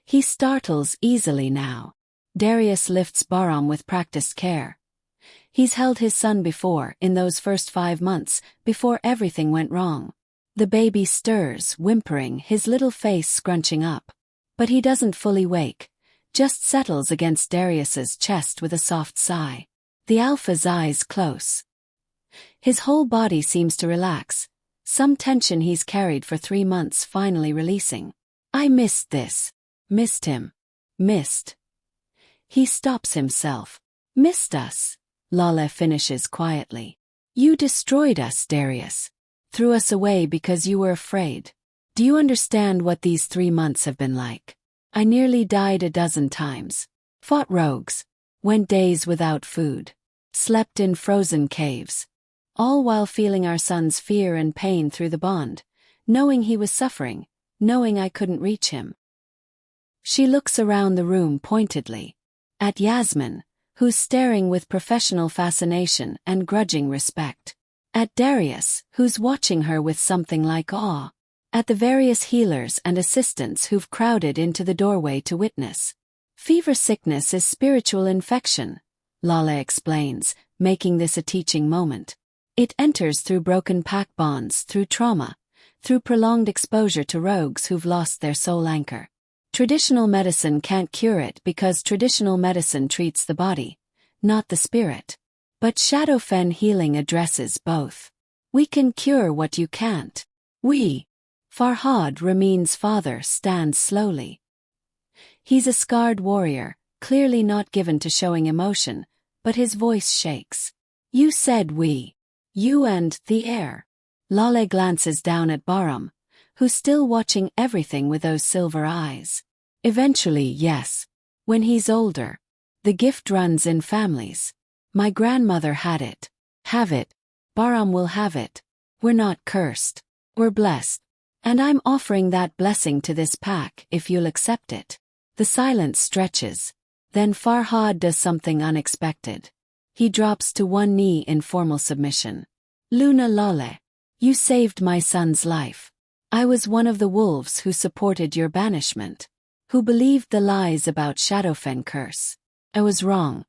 A: He startles easily now. Darius lifts Bahram with practiced care. He's held his son before, in those first 5 months, before everything went wrong. The baby stirs, whimpering, his little face scrunching up. But he doesn't fully wake, just settles against Darius's chest with a soft sigh. The Alpha's eyes close. His whole body seems to relax, some tension he's carried for 3 months finally releasing. "I missed this. Missed him. Missed." He stops himself. "Missed us," Lala finishes quietly. You destroyed us, Darius. Threw us away because you were afraid. Do you understand what these 3 months have been like? I nearly died a dozen times. Fought rogues. Went days without food. Slept in frozen caves. All while feeling our son's fear and pain through the bond, knowing he was suffering, knowing I couldn't reach him. She looks around the room pointedly. At Yasmin, who's staring with professional fascination and grudging respect. At Darius, who's watching her with something like awe. At the various healers and assistants who've crowded into the doorway to witness. Fever sickness is spiritual infection, Lala explains, making this a teaching moment. It enters through broken pack bonds, through trauma, through prolonged exposure to rogues who've lost their soul anchor. Traditional medicine can't cure it because traditional medicine treats the body, not the spirit. But Shadowfen healing addresses both. We can cure what you can't. We. Farhad Ramin's father stands slowly. He's a scarred warrior, clearly not given to showing emotion, but his voice shakes. You said we. You and the heir. Lale glances down at Bahram, who's still watching everything with those silver eyes. Eventually, yes. When he's older. The gift runs in families. My grandmother had it. Have it. Bahram will have it. We're not cursed. We're blessed. And I'm offering that blessing to this pack if you'll accept it. The silence stretches. Then Farhad does something unexpected. He drops to one knee in formal submission. Luna Lale. You saved my son's life. I was one of the wolves who supported your banishment. Who believed the lies about Shadowfen curse. I was wrong.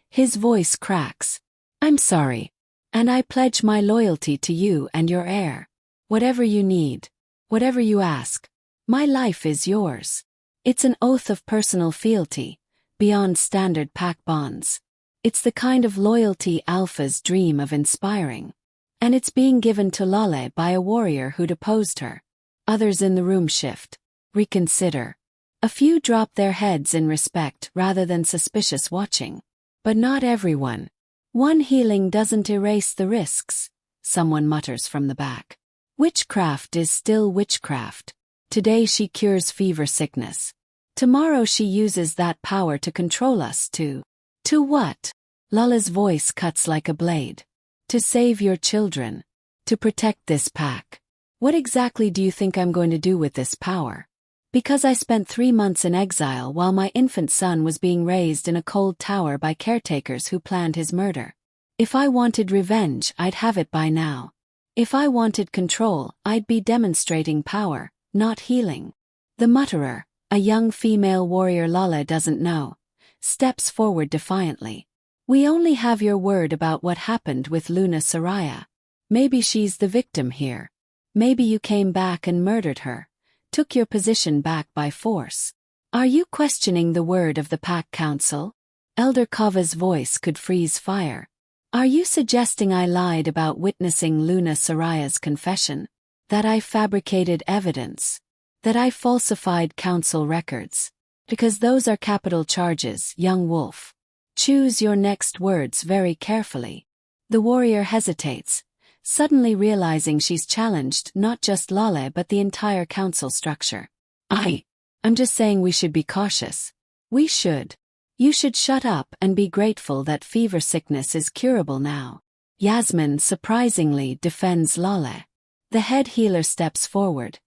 A: His voice cracks. I'm sorry. And I pledge my loyalty to you and your heir. Whatever you need. Whatever you ask. My life is yours. It's an oath of personal fealty, beyond standard pack bonds. It's the kind of loyalty Alphas dream of inspiring. And it's being given to Lale by a warrior who deposed her. Others in the room shift. Reconsider. A few drop their heads in respect rather than suspicious watching. But not everyone. One healing doesn't erase the risks, someone mutters from the back. Witchcraft is still witchcraft. Today she cures fever sickness. Tomorrow she uses that power to control us to what? Lala's voice cuts like a blade. To save your children. To protect this pack. What exactly do you think I'm going to do with this power? Because I spent 3 months in exile while my infant son was being raised in a cold tower by caretakers who planned his murder. If I wanted revenge, I'd have it by now. If I wanted control, I'd be demonstrating power, not healing. The mutterer, a young female warrior Lala doesn't know, steps forward defiantly. We only have your word about what happened with Luna Soraya. Maybe she's the victim here. Maybe you came back and murdered her. Took your position back by force. Are you questioning the word of the Pack Council? Elder Kava's voice could freeze fire. Are you suggesting I lied about witnessing Luna Soraya's confession? That I fabricated evidence? That I falsified council records? Because those are capital charges, young wolf. Choose your next words very carefully. The warrior hesitates, suddenly realizing she's challenged not just Lale but the entire council structure. I'm just saying we should be cautious. We should. You should shut up and be grateful that fever sickness is curable now. Yasmin surprisingly defends Lale. The head healer steps forward,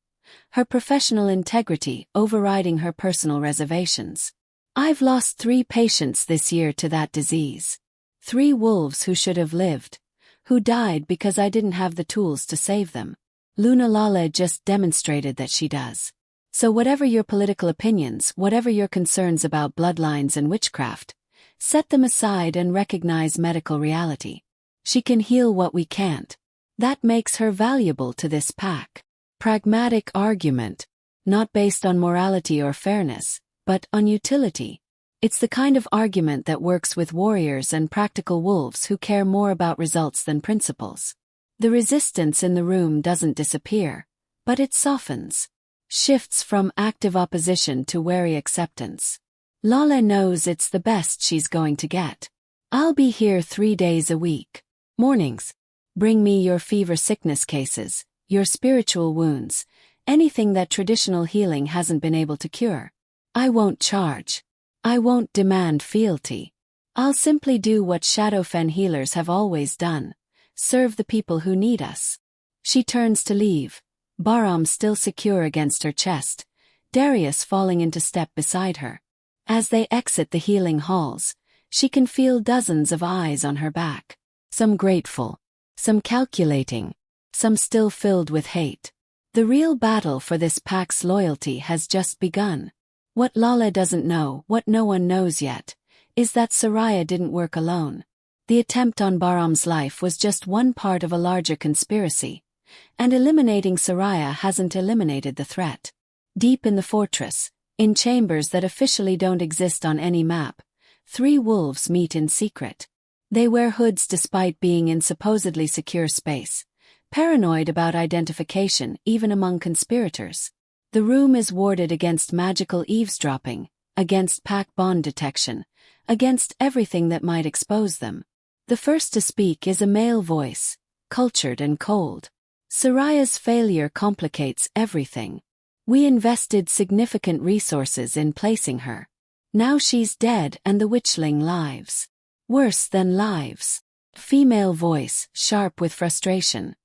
A: her professional integrity overriding her personal reservations. I've lost 3 patients this year to that disease. 3 wolves who should have lived, who died because I didn't have the tools to save them. Luna Lale just demonstrated that she does. So whatever your political opinions, whatever your concerns about bloodlines and witchcraft, set them aside and recognize medical reality. She can heal what we can't. That makes her valuable to this pack. Pragmatic argument, not based on morality or fairness, but on utility. It's the kind of argument that works with warriors and practical wolves who care more about results than principles. The resistance in the room doesn't disappear, but it softens. Shifts from active opposition to wary acceptance. Lala knows it's the best she's going to get. I'll be here 3 days a week. Mornings. Bring me your fever sickness cases, your spiritual wounds, anything that traditional healing hasn't been able to cure. I won't charge. I won't demand fealty. I'll simply do what Shadowfen healers have always done: serve the people who need us. She turns to leave, Bahram still secure against her chest, Darius falling into step beside her. As they exit the healing halls, she can feel dozens of eyes on her back. Some grateful, some calculating, some still filled with hate. The real battle for this pack's loyalty has just begun. What Lala doesn't know, what no one knows yet, is that Soraya didn't work alone. The attempt on Bahram's life was just one part of a larger conspiracy, and eliminating Soraya hasn't eliminated the threat. Deep in the fortress, in chambers that officially don't exist on any map, 3 wolves meet in secret. They wear hoods despite being in supposedly secure space, paranoid about identification even among conspirators. The room is warded against magical eavesdropping, against pack bond detection, against everything that might expose them. The first to speak is a male voice, cultured and cold. Soraya's failure complicates everything. We invested significant resources in placing her. Now she's dead and the witchling lives. Worse than lives. Female voice, sharp with frustration.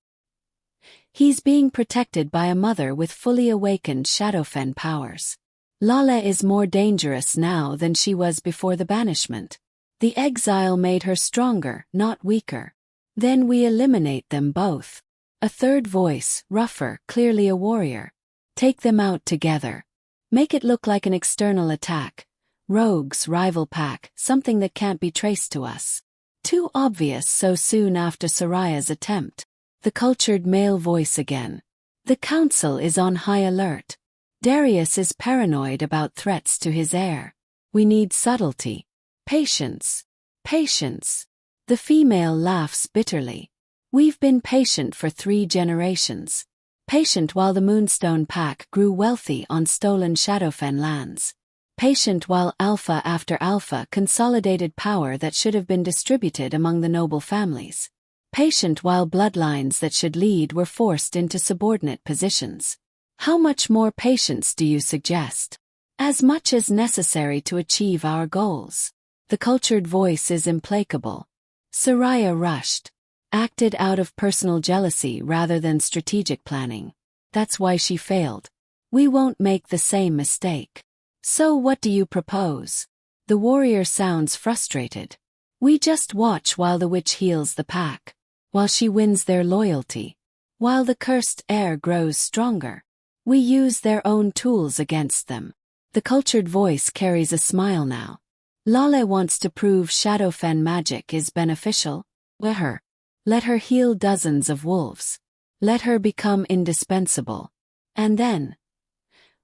A: He's being protected by a mother with fully awakened Shadowfen powers. Lala is more dangerous now than she was before the banishment. The exile made her stronger, not weaker. Then we eliminate them both. A third voice, rougher, clearly a warrior. Take them out together. Make it look like an external attack. Rogues, rival pack, something that can't be traced to us. Too obvious so soon after Soraya's attempt. The cultured male voice again. The council is on high alert. Darius is paranoid about threats to his heir. We need subtlety. Patience. Patience. The female laughs bitterly. We've been patient for 3 generations. Patient while the Moonstone Pack grew wealthy on stolen Shadowfen lands. Patient while Alpha after Alpha consolidated power that should have been distributed among the noble families. Patient while bloodlines that should lead were forced into subordinate positions. How much more patience do you suggest? As much as necessary to achieve our goals. The cultured voice is implacable. Soraya rushed. Acted out of personal jealousy rather than strategic planning. That's why she failed. We won't make the same mistake. So what do you propose? The warrior sounds frustrated. We just watch while the witch heals the pack. While she wins their loyalty. While the cursed heir grows stronger. We use their own tools against them. The cultured voice carries a smile now. Lale wants to prove Shadowfen magic is beneficial. Let her heal dozens of wolves. Let her become indispensable. And then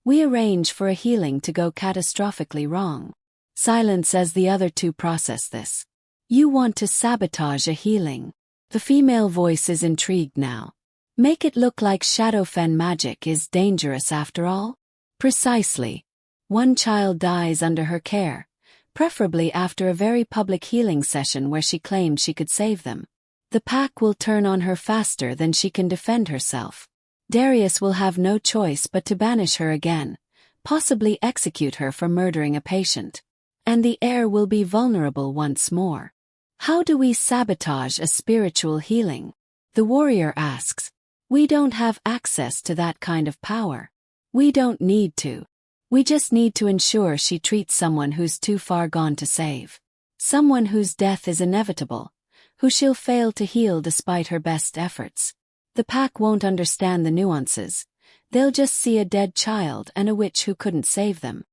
A: we arrange for a healing to go catastrophically wrong. Silence as the other 2 process this. You want to sabotage a healing. The female voice is intrigued now. Make it look like Shadowfen magic is dangerous after all? Precisely. 1 child dies under her care, preferably after a very public healing session where she claimed she could save them. The pack will turn on her faster than she can defend herself. Darius will have no choice but to banish her again, possibly execute her for murdering a patient. And the heir will be vulnerable once more. How do we sabotage a spiritual healing? The warrior asks. We don't have access to that kind of power. We don't need to. We just need to ensure she treats someone who's too far gone to save. Someone whose death is inevitable. Who she'll fail to heal despite her best efforts. The pack won't understand the nuances. They'll just see a dead child and a witch who couldn't save them.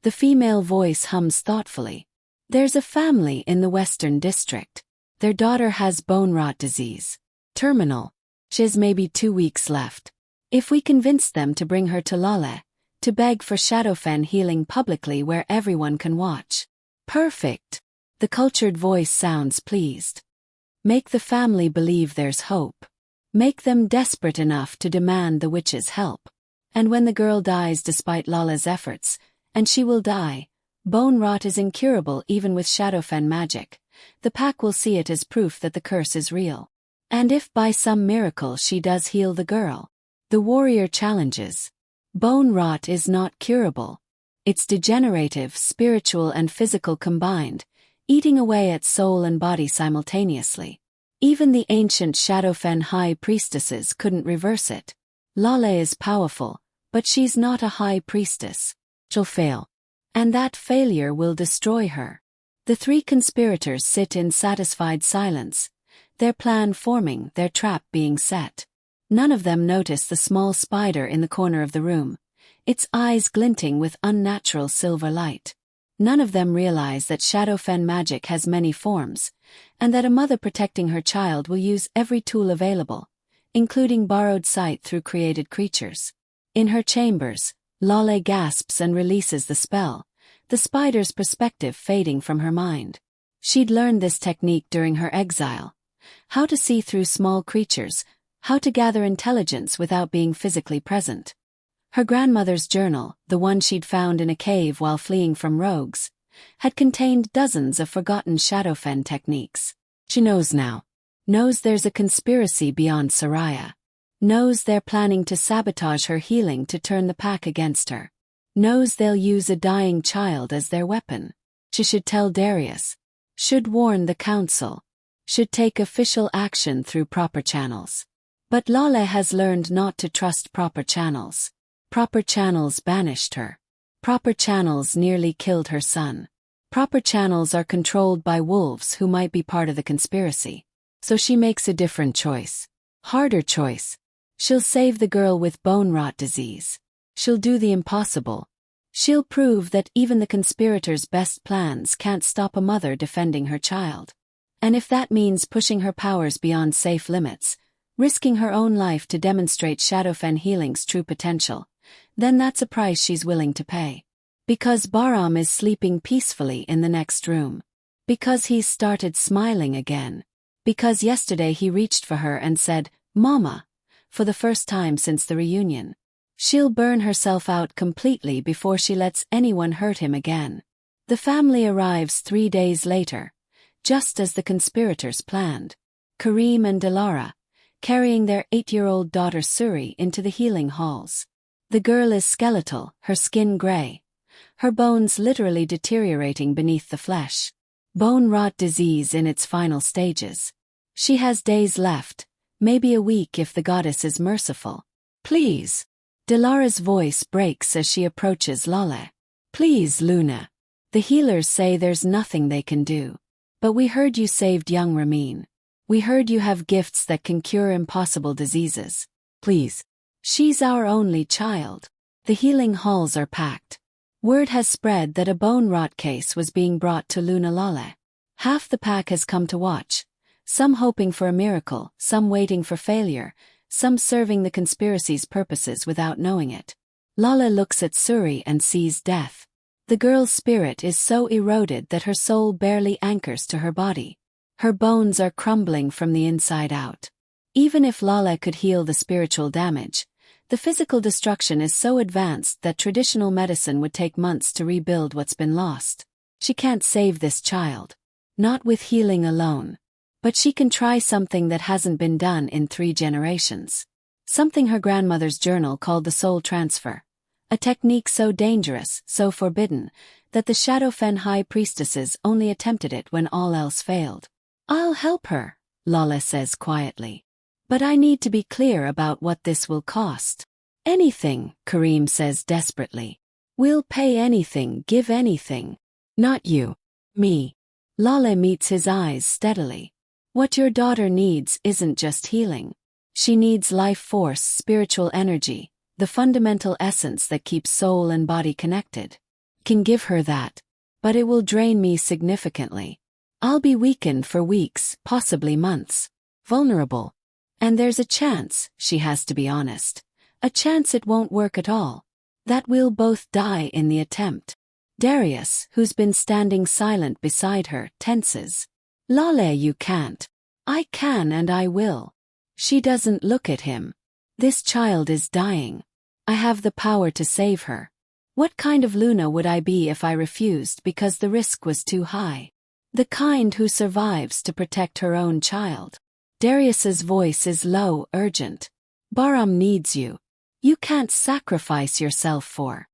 A: The female voice hums thoughtfully. There's a family in the Western District. Their daughter has bone rot disease. Terminal. She's maybe 2 weeks left. If we convince them to bring her to Lale, to beg for Shadowfen healing publicly where everyone can watch. Perfect. The cultured voice sounds pleased. Make the family believe there's hope. Make them desperate enough to demand the witch's help. And when the girl dies despite Lala's efforts, and she will die, bone rot is incurable even with Shadowfen magic, the pack will see it as proof that the curse is real. And if by some miracle she does heal the girl, the warrior challenges. Bone rot is not curable. It's degenerative, spiritual and physical combined, eating away at soul and body simultaneously. Even the ancient Shadowfen high priestesses couldn't reverse it. Lale is powerful, but she's not a high priestess. She'll fail. And that failure will destroy her. The three conspirators sit in satisfied silence, their plan forming, their trap being set. None of them notice the small spider in the corner of the room, its eyes glinting with unnatural silver light. None of them realize that Shadowfen magic has many forms, and that a mother protecting her child will use every tool available, including borrowed sight through created creatures. In her chambers, Lale gasps and releases the spell, the spider's perspective fading from her mind. She'd learned this technique during her exile. How to see through small creatures, how to gather intelligence without being physically present. Her grandmother's journal, the one she'd found in a cave while fleeing from rogues, had contained dozens of forgotten Shadowfen techniques. She knows now. Knows there's a conspiracy beyond Soraya. Knows they're planning to sabotage her healing to turn the pack against her. Knows they'll use a dying child as their weapon. She should tell Darius. Should warn the council. Should take official action through proper channels. But Lale has learned not to trust proper channels. Proper channels banished her. Proper channels nearly killed her son. Proper channels are controlled by wolves who might be part of the conspiracy. So she makes a different choice. Harder choice. She'll save the girl with bone rot disease. She'll do the impossible. She'll prove that even the conspirators' best plans can't stop a mother defending her child. And if that means pushing her powers beyond safe limits, risking her own life to demonstrate Shadowfen healing's true potential, then that's a price she's willing to pay. Because Bahram is sleeping peacefully in the next room. Because he's started smiling again. Because yesterday he reached for her and said, "Mama," for the first time since the reunion. She'll burn herself out completely before she lets anyone hurt him again. The family arrives 3 days later, just as the conspirators planned. Kareem and Dilara, carrying their 8-year-old daughter Suri into the healing halls. The girl is skeletal, her skin gray. Her bones literally deteriorating beneath the flesh. Bone rot disease in its final stages. She has days left, maybe a week if the goddess is merciful. "Please." Dilara's voice breaks as she approaches Lale. "Please, Luna. The healers say there's nothing they can do. But we heard you saved young Ramin. We heard you have gifts that can cure impossible diseases. Please. She's our only child." The healing halls are packed. Word has spread that a bone rot case was being brought to Luna Lale. Half the pack has come to watch, some hoping for a miracle, some waiting for failure, some serving the conspiracy's purposes without knowing it. Lale looks at Suri and sees death. The girl's spirit is so eroded that her soul barely anchors to her body. Her bones are crumbling from the inside out. Even if Lale could heal the spiritual damage, the physical destruction is so advanced that traditional medicine would take months to rebuild what's been lost. She can't save this child. Not with healing alone. But she can try something that hasn't been done in 3 generations. Something her grandmother's journal called the soul transfer. A technique so dangerous, so forbidden, that the Shadowfen high priestesses only attempted it when all else failed. "I'll help her," Lale says quietly. "But I need to be clear about what this will cost." "Anything," Kareem says desperately. "We'll pay anything, give anything." "Not you. Me." Lale meets his eyes steadily. "What your daughter needs isn't just healing. She needs life force, spiritual energy, the fundamental essence that keeps soul and body connected. Can give her that. But it will drain me significantly. I'll be weakened for weeks, possibly months. Vulnerable. And there's a chance, she has to be honest. A chance it won't work at all. That we'll both die in the attempt." Darius, who's been standing silent beside her, tenses. "Lale, you can't." "I can and I will." She doesn't look at him. "This child is dying. I have the power to save her. What kind of Luna would I be if I refused because the risk was too high? The kind who survives to protect her own child. Darius's voice is low, urgent. Bahram needs you. You can't sacrifice yourself for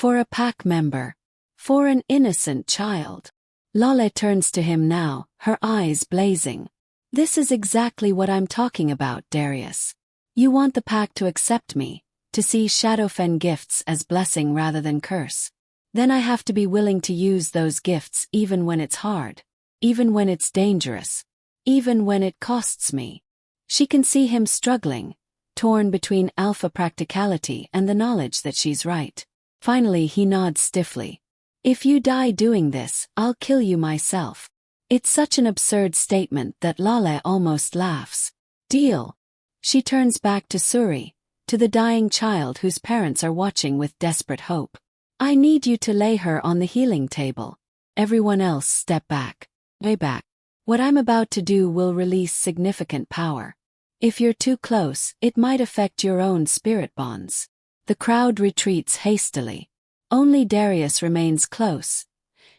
A: a pack member. For an innocent child. Lale turns to him now, her eyes blazing. This is exactly what I'm talking about, Darius. You want the pack to accept me, to see Shadowfen gifts as blessing rather than curse. Then I have to be willing to use those gifts even when it's hard. Even when it's dangerous. Even when it costs me. She can see him struggling, torn between alpha practicality and the knowledge that she's right. Finally he nods stiffly. If you die doing this, I'll kill you myself. It's such an absurd statement that Lale almost laughs. Deal. She turns back to Suri, to the dying child whose parents are watching with desperate hope. I need you to lay her on the healing table. Everyone else step back. Way back. What I'm about to do will release significant power. If you're too close, it might affect your own spirit bonds. The crowd retreats hastily. Only Darius remains close,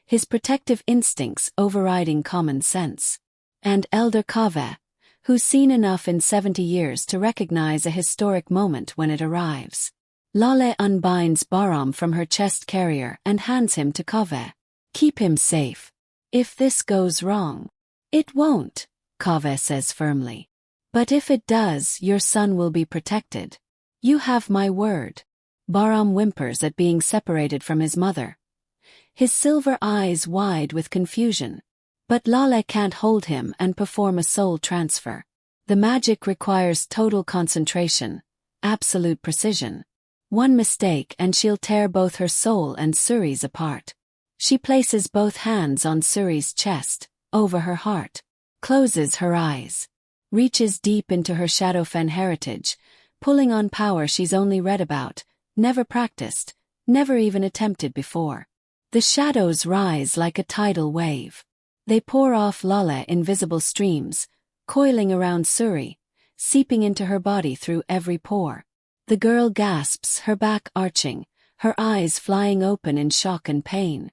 A: his protective instincts overriding common sense. And Elder Kaveh, who's seen enough in 70 years to recognize a historic moment when it arrives. Lale unbinds Bahram from her chest carrier and hands him to Kaveh. Keep him safe. If this goes wrong. It won't, Kaveh says firmly. But if it does, your son will be protected. You have my word. Bahram whimpers at being separated from his mother. His silver eyes wide with confusion. But Lale can't hold him and perform a soul transfer. The magic requires total concentration, absolute precision. One mistake and she'll tear both her soul and Suri's apart. She places both hands on Suri's chest, over her heart, closes her eyes, reaches deep into her Shadowfen heritage, pulling on power she's only read about, never practiced, never even attempted before. The shadows rise like a tidal wave. They pour off Lale in visible streams, coiling around Suri, seeping into her body through every pore. The girl gasps, her back arching, her eyes flying open in shock and pain.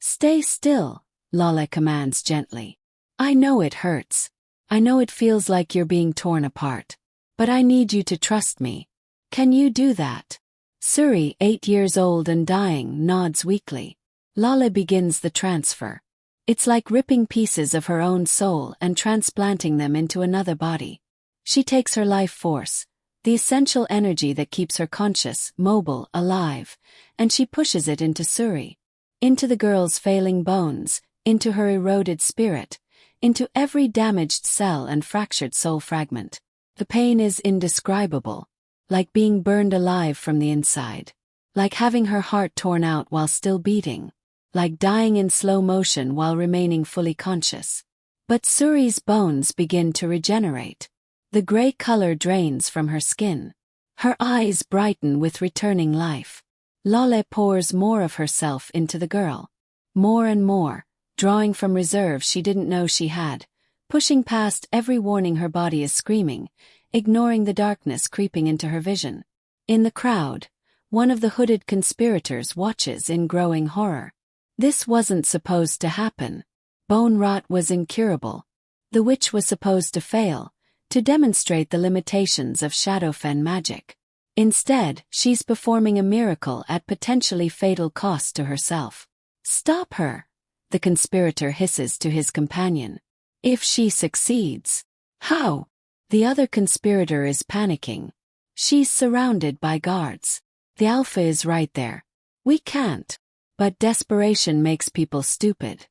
A: Stay still, Lale commands gently. I know it hurts. I know it feels like you're being torn apart. But I need you to trust me. Can you do that? Suri, 8 years old and dying, nods weakly. Lale begins the transfer. It's like ripping pieces of her own soul and transplanting them into another body. She takes her life force, the essential energy that keeps her conscious, mobile, alive, and she pushes it into Suri. Into the girl's failing bones, into her eroded spirit, into every damaged cell and fractured soul fragment. The pain is indescribable. Like being burned alive from the inside. Like having her heart torn out while still beating. Like dying in slow motion while remaining fully conscious. But Suri's bones begin to regenerate. The gray color drains from her skin. Her eyes brighten with returning life. Lale pours more of herself into the girl. More and more, drawing from reserve she didn't know she had, pushing past every warning her body is screaming, ignoring the darkness creeping into her vision. In the crowd, one of the hooded conspirators watches in growing horror. This wasn't supposed to happen. Bone rot was incurable. The witch was supposed to fail, to demonstrate the limitations of Shadowfen magic. Instead, she's performing a miracle at potentially fatal cost to herself. Stop her, the conspirator hisses to his companion. If she succeeds. How? The other conspirator is panicking. She's surrounded by guards. The Alpha is right there. We can't. But desperation makes people stupid.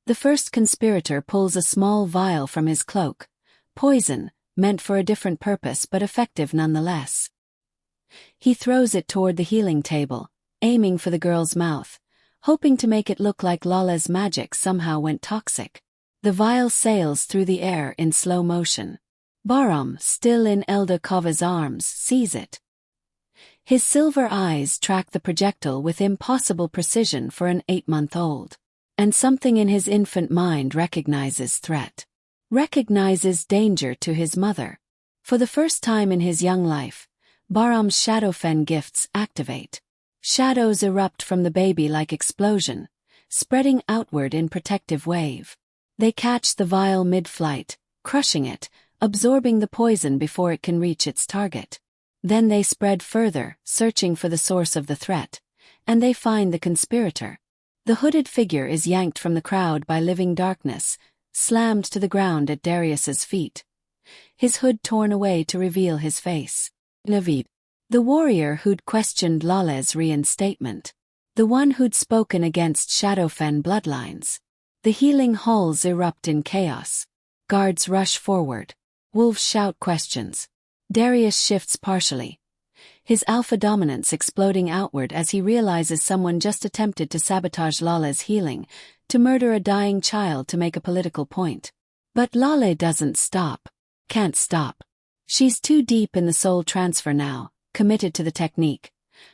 A: The first conspirator pulls a small vial from his cloak. Poison, meant for a different purpose but effective nonetheless. He throws it toward the healing table, aiming for the girl's mouth, hoping to make it look like Lala's magic somehow went toxic. The vial sails through the air in slow motion. Bahram, still in Elder Kaveh's arms, sees it. His silver eyes track the projectile with impossible precision for an 8-month-old. And something in his infant mind recognizes threat. Recognizes danger to his mother. For the first time in his young life, Bahram's Shadowfen gifts activate. Shadows erupt from the baby like explosion, spreading outward in protective wave. They catch the vial mid-flight, crushing it, absorbing the poison before it can reach its target. Then they spread further, searching for the source of the threat, and they find the conspirator. The hooded figure is yanked from the crowd by living darkness, slammed to the ground at Darius's feet. His hood torn away to reveal his face. Naveed, the warrior who'd questioned Lale's reinstatement. The one who'd spoken against Shadowfen bloodlines. The healing halls erupt in chaos. Guards rush forward. Wolves shout questions. Darius shifts partially, his alpha dominance exploding outward as he realizes someone just attempted to sabotage Lale's healing, to murder a dying child to make a political point. But Lale doesn't stop. Can't stop. She's too deep in the soul transfer now, committed to the technique.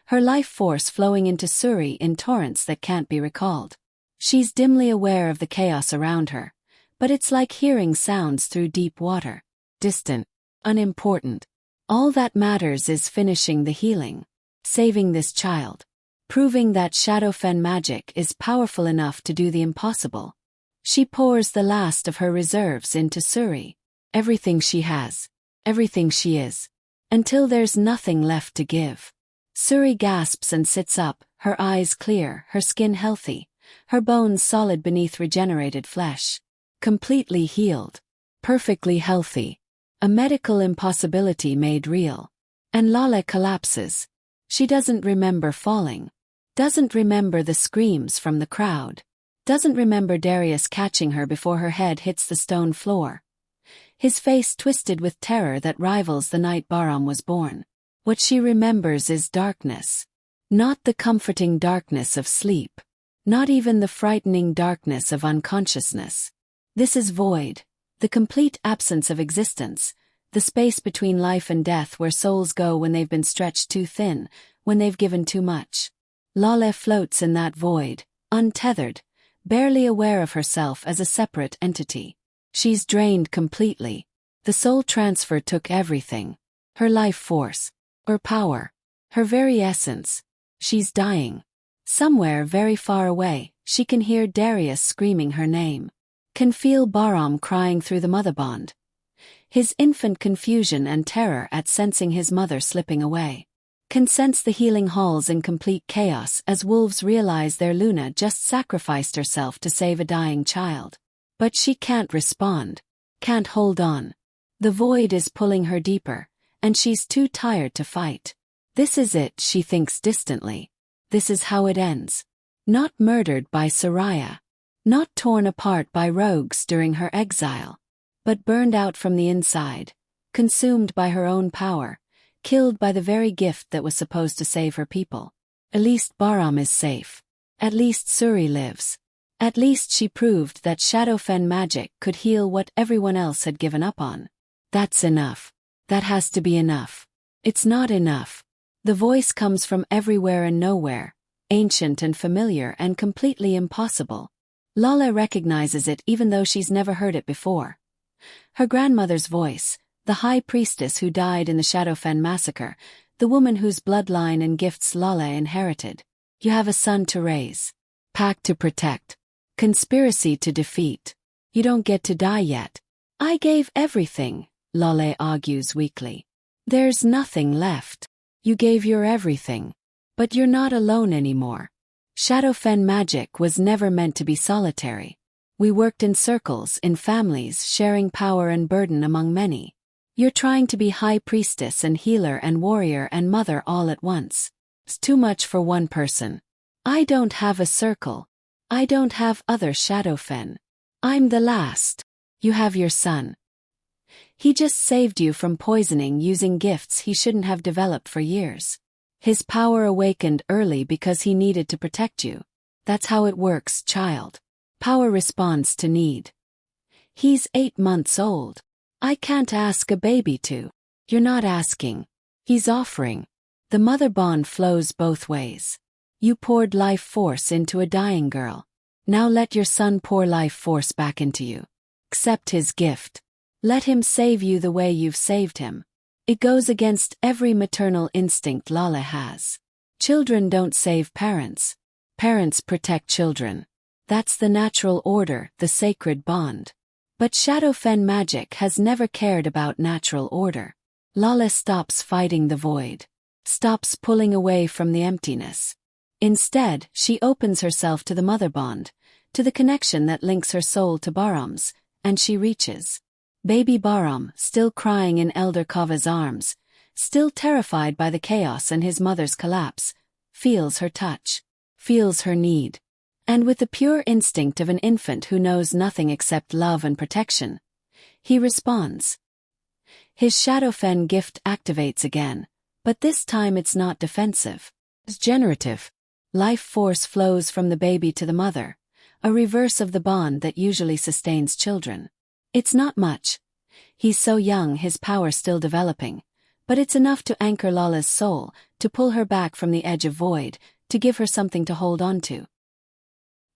A: Her life force flowing into Suri in torrents that can't be recalled. She's dimly aware of the chaos around her, but it's like hearing sounds through deep water. Distant. Unimportant. All that matters is finishing the healing. Saving this child. Proving that Shadowfen magic is powerful enough to do the impossible. She pours the last of her reserves into Suri. Everything she has. Everything she is. Until there's nothing left to give. Suri gasps and sits up, her eyes clear, her skin healthy, her bones solid beneath regenerated flesh. Completely healed. Perfectly healthy. A medical impossibility made real. And Lale collapses. She doesn't remember falling. Doesn't remember the screams from the crowd. Doesn't remember Darius catching her before her head hits the stone floor. His face twisted with terror that rivals the night Bahram was born. What she remembers is darkness. Not the comforting darkness of sleep. Not even the frightening darkness of unconsciousness. This is void. The complete absence of existence, the space between life and death where souls go when they've been stretched too thin, when they've given too much. Lale floats in that void, untethered, barely aware of herself as a separate entity. She's drained completely. The soul transfer took everything. Her life force. Her power. Her very essence. She's dying. Somewhere very far away, she can hear Darius screaming her name. Can feel Bahram crying through the mother bond. His infant confusion and terror at sensing his mother slipping away. Can sense the healing halls in complete chaos as wolves realize their Luna just sacrificed herself to save a dying child. But she can't respond. Can't hold on. The void is pulling her deeper, and she's too tired to fight. This is it, she thinks distantly. This is how it ends. Not murdered by Soraya. Not torn apart by rogues during her exile, but burned out from the inside, consumed by her own power, killed by the very gift that was supposed to save her people. At least Bahram is safe. At least Suri lives. At least she proved that Shadowfen magic could heal what everyone else had given up on. That's enough. That has to be enough. It's not enough. The voice comes from everywhere and nowhere, ancient and familiar and completely impossible. Lale recognizes it even though she's never heard it before. Her grandmother's voice, the high priestess who died in the Shadowfen massacre, the woman whose bloodline and gifts Lale inherited. You have a son to raise. Pact to protect. Conspiracy to defeat. You don't get to die yet. I gave everything, Lale argues weakly. There's nothing left. You gave your everything. But you're not alone anymore. Shadowfen magic was never meant to be solitary. We worked in circles, in families, sharing power and burden among many. You're trying to be high priestess and healer and warrior and mother all at once. It's too much for one person. I don't have a circle. I don't have other Shadowfen. I'm the last. You have your son. He just saved you from poisoning using gifts he shouldn't have developed for years. His power awakened early because he needed to protect you. That's how it works, child. Power responds to need. He's 8 months old. I can't ask a baby to. You're not asking. He's offering. The mother bond flows both ways. You poured life force into a dying girl. Now let your son pour life force back into you. Accept his gift. Let him save you the way you've saved him. It goes against every maternal instinct Lale has. Children don't save parents. Parents protect children. That's the natural order, the sacred bond. But Shadowfen magic has never cared about natural order. Lala stops fighting the void. Stops pulling away from the emptiness. Instead, she opens herself to the mother bond, to the connection that links her soul to Bahram's, and she reaches. Baby Bahram, still crying in Elder Kava's arms, still terrified by the chaos and his mother's collapse, feels her touch, feels her need. And with the pure instinct of an infant who knows nothing except love and protection, he responds. His Shadowfen gift activates again, but this time it's not defensive. It's generative. Life force flows from the baby to the mother, a reverse of the bond that usually sustains children. It's not much. He's so young, his power still developing, but it's enough to anchor Lala's soul, to pull her back from the edge of void, to give her something to hold on to.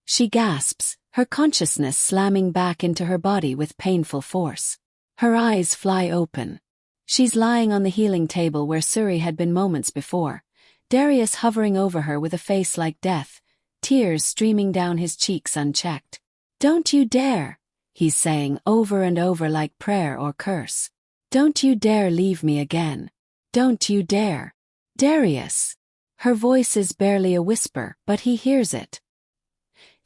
A: She gasps, her consciousness slamming back into her body with painful force. Her eyes fly open. She's lying on the healing table where Suri had been moments before, Darius hovering over her with a face like death, tears streaming down his cheeks unchecked. "Don't you dare," he's saying over and over like prayer or curse. "Don't you dare leave me again. Don't you dare." "Darius." Her voice is barely a whisper, but he hears it.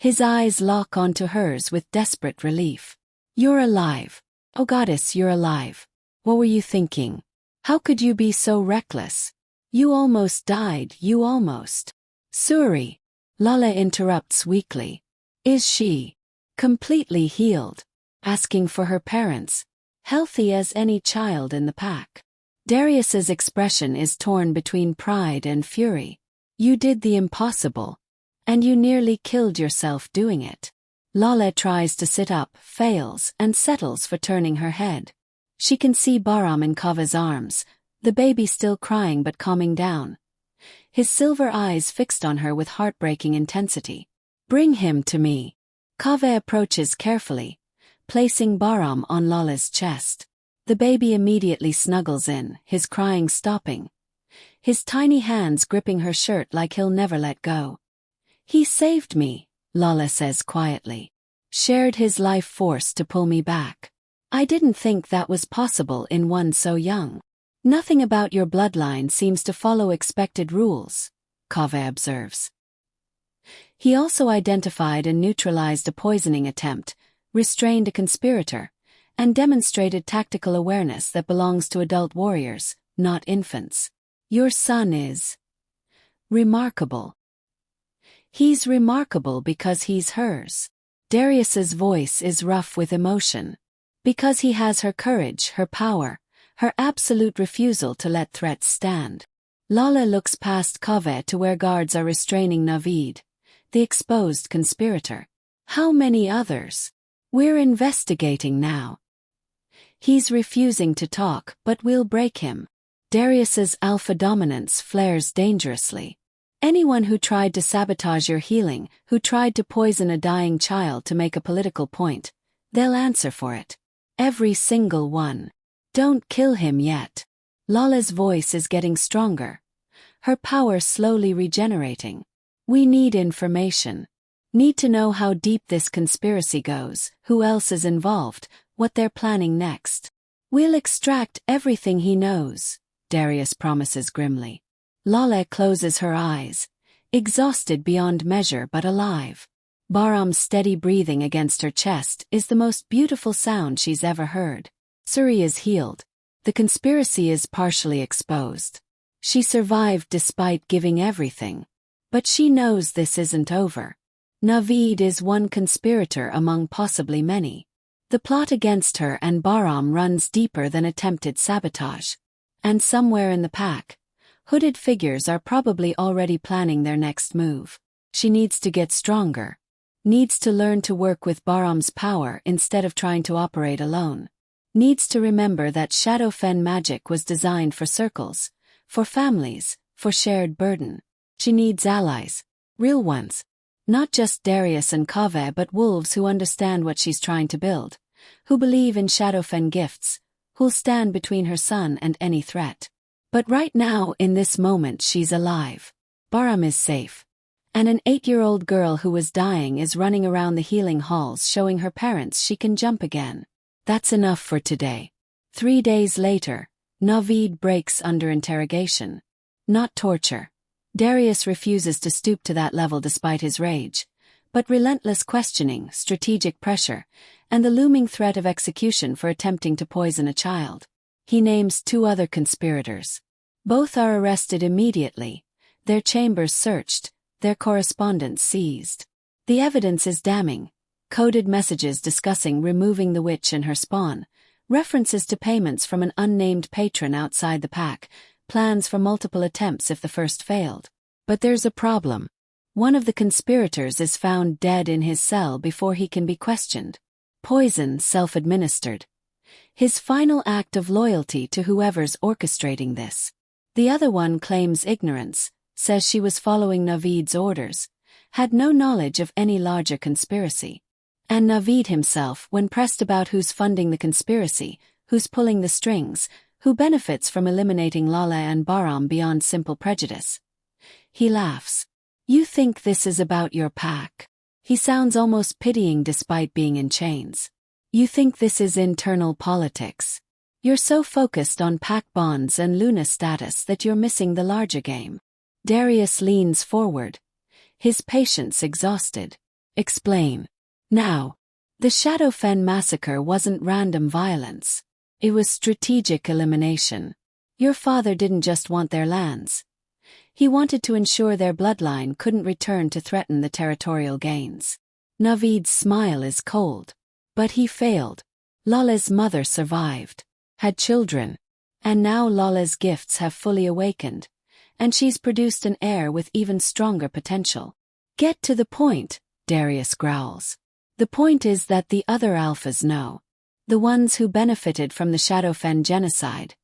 A: His eyes lock onto hers with desperate relief. "You're alive. Oh goddess, you're alive. What were you thinking? How could you be so reckless? You almost died, you almost." "Suri," Lala interrupts weakly. "Is she completely healed?" Asking for her parents, healthy as any child in the pack. Darius's expression is torn between pride and fury. "You did the impossible. And you nearly killed yourself doing it." Lala tries to sit up, fails, and settles for turning her head. She can see Bahram in Kava's arms, the baby still crying but calming down. His silver eyes fixed on her with heartbreaking intensity. "Bring him to me." Kava approaches carefully, placing Bahram on Lala's chest. The baby immediately snuggles in, his crying stopping. His tiny hands gripping her shirt like he'll never let go. "He saved me," Lala says quietly. "Shared his life force to pull me back. I didn't think that was possible in one so young." "Nothing about your bloodline seems to follow expected rules," Kava observes. He also identified and neutralized a poisoning attempt, restrained a conspirator, and demonstrated tactical awareness that belongs to adult warriors, not infants. "Your son is remarkable." "He's remarkable because he's hers." Darius's voice is rough with emotion. "Because he has her courage, her power, her absolute refusal to let threats stand." Lala looks past Kaveh to where guards are restraining Naveed, the exposed conspirator. "How many others?" "We're investigating now." "He's refusing to talk, but we'll break him." Darius's alpha dominance flares dangerously. "Anyone who tried to sabotage your healing, who tried to poison a dying child to make a political point, they'll answer for it. Every single one. Don't kill him yet." Lala's voice is getting stronger, her power slowly regenerating. "We need information. Need to know how deep this conspiracy goes, who else is involved, what they're planning next." "We'll extract everything he knows," Darius promises grimly. Lala closes her eyes, exhausted beyond measure but alive. Bahram's steady breathing against her chest is the most beautiful sound she's ever heard. Suri is healed. The conspiracy is partially exposed. She survived despite giving everything. But she knows this isn't over. Naveed is one conspirator among possibly many. The plot against her and Bahram runs deeper than attempted sabotage. And somewhere in the pack, hooded figures are probably already planning their next move. She needs to get stronger. Needs to learn to work with Bahram's power instead of trying to operate alone. Needs to remember that Shadowfen magic was designed for circles, for families, for shared burden. She needs allies. Real ones. Not just Darius and Kaveh but wolves who understand what she's trying to build, who believe in Shadowfen gifts, who'll stand between her son and any threat. But right now, in this moment, she's alive. Bahram is safe. And an 8-year-old girl who was dying is running around the healing halls showing her parents she can jump again. That's enough for today. 3 days later, Naveed breaks under interrogation. Not torture. Darius refuses to stoop to that level despite his rage, but relentless questioning, strategic pressure, and the looming threat of execution for attempting to poison a child. He names 2 other conspirators. Both are arrested immediately, their chambers searched, their correspondence seized. The evidence is damning. Coded messages discussing removing the witch and her spawn, references to payments from an unnamed patron outside the pack, plans for multiple attempts if the first failed. But there's a problem. One of the conspirators is found dead in his cell before he can be questioned. Poison self-administered. His final act of loyalty to whoever's orchestrating this. The other one claims ignorance, says she was following Naveed's orders, had no knowledge of any larger conspiracy. And Naveed himself, when pressed about who's funding the conspiracy, who's pulling the strings, who benefits from eliminating Lale and Bahram beyond simple prejudice. He laughs. You think this is about your pack? He sounds almost pitying despite being in chains. You think this is internal politics? You're so focused on pack bonds and Luna status that you're missing the larger game. Darius leans forward, his patience exhausted. Explain. Now. The Shadowfen massacre wasn't random violence. It was strategic elimination. Your father didn't just want their lands. He wanted to ensure their bloodline couldn't return to threaten the territorial gains. Naveed's smile is cold. But he failed. Lale's mother survived, had children, and now Lale's gifts have fully awakened, and she's produced an heir with even stronger potential. Get to the point, Darius growls. The point is that the other alphas know. The ones who benefited from the Shadowfen genocide,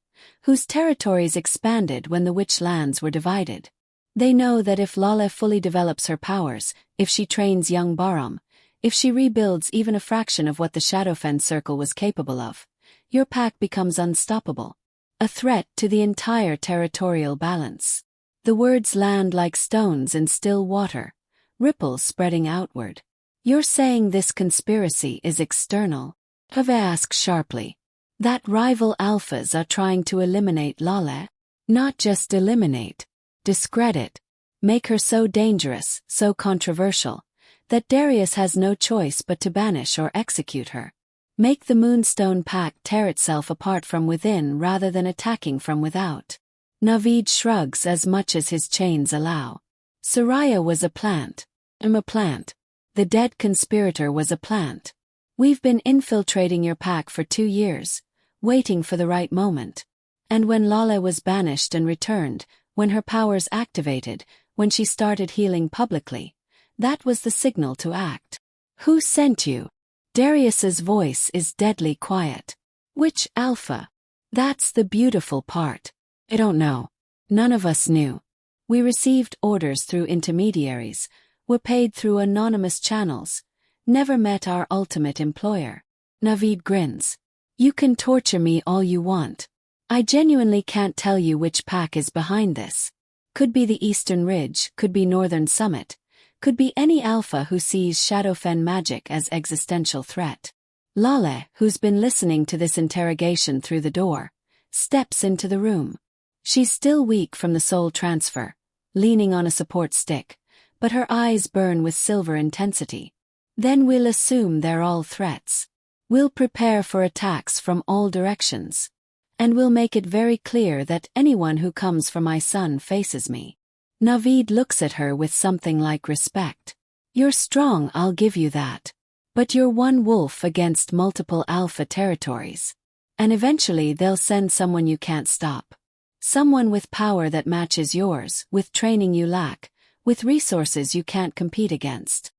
A: whose territories expanded when the witch lands were divided. They know that if Lale fully develops her powers, if she trains young Bahram, if she rebuilds even a fraction of what the Shadowfen circle was capable of, your pack becomes unstoppable. A threat to the entire territorial balance. The words land like stones in still water, ripples spreading outward. You're saying this conspiracy is external? Have asked sharply. That rival alphas are trying to eliminate Lale? Not just eliminate. Discredit. Make her so dangerous, so controversial, that Darius has no choice but to banish or execute her. Make the Moonstone Pact tear itself apart from within rather than attacking from without. Naveed shrugs as much as his chains allow. Soraya was a plant. I'm a plant. The dead conspirator was a plant. We've been infiltrating your pack for 2 years, waiting for the right moment. And when Lale was banished and returned, when her powers activated, when she started healing publicly, that was the signal to act. Who sent you? Darius's voice is deadly quiet. Which alpha? That's the beautiful part. I don't know. None of us knew. We received orders through intermediaries, were paid through anonymous channels, never met our ultimate employer. Naveed grins. You can torture me all you want. I genuinely can't tell you which pack is behind this. Could be the Eastern Ridge, could be Northern Summit, could be any alpha who sees Shadowfen magic as existential threat. Lale, who's been listening to this interrogation through the door, steps into the room. She's still weak from the soul transfer, leaning on a support stick, but her eyes burn with silver intensity. Then we'll assume they're all threats. We'll prepare for attacks from all directions. And we'll make it very clear that anyone who comes for my son faces me. Naveed looks at her with something like respect. You're strong, I'll give you that. But you're one wolf against multiple alpha territories. And eventually they'll send someone you can't stop. Someone with power that matches yours, with training you lack, with resources you can't compete against.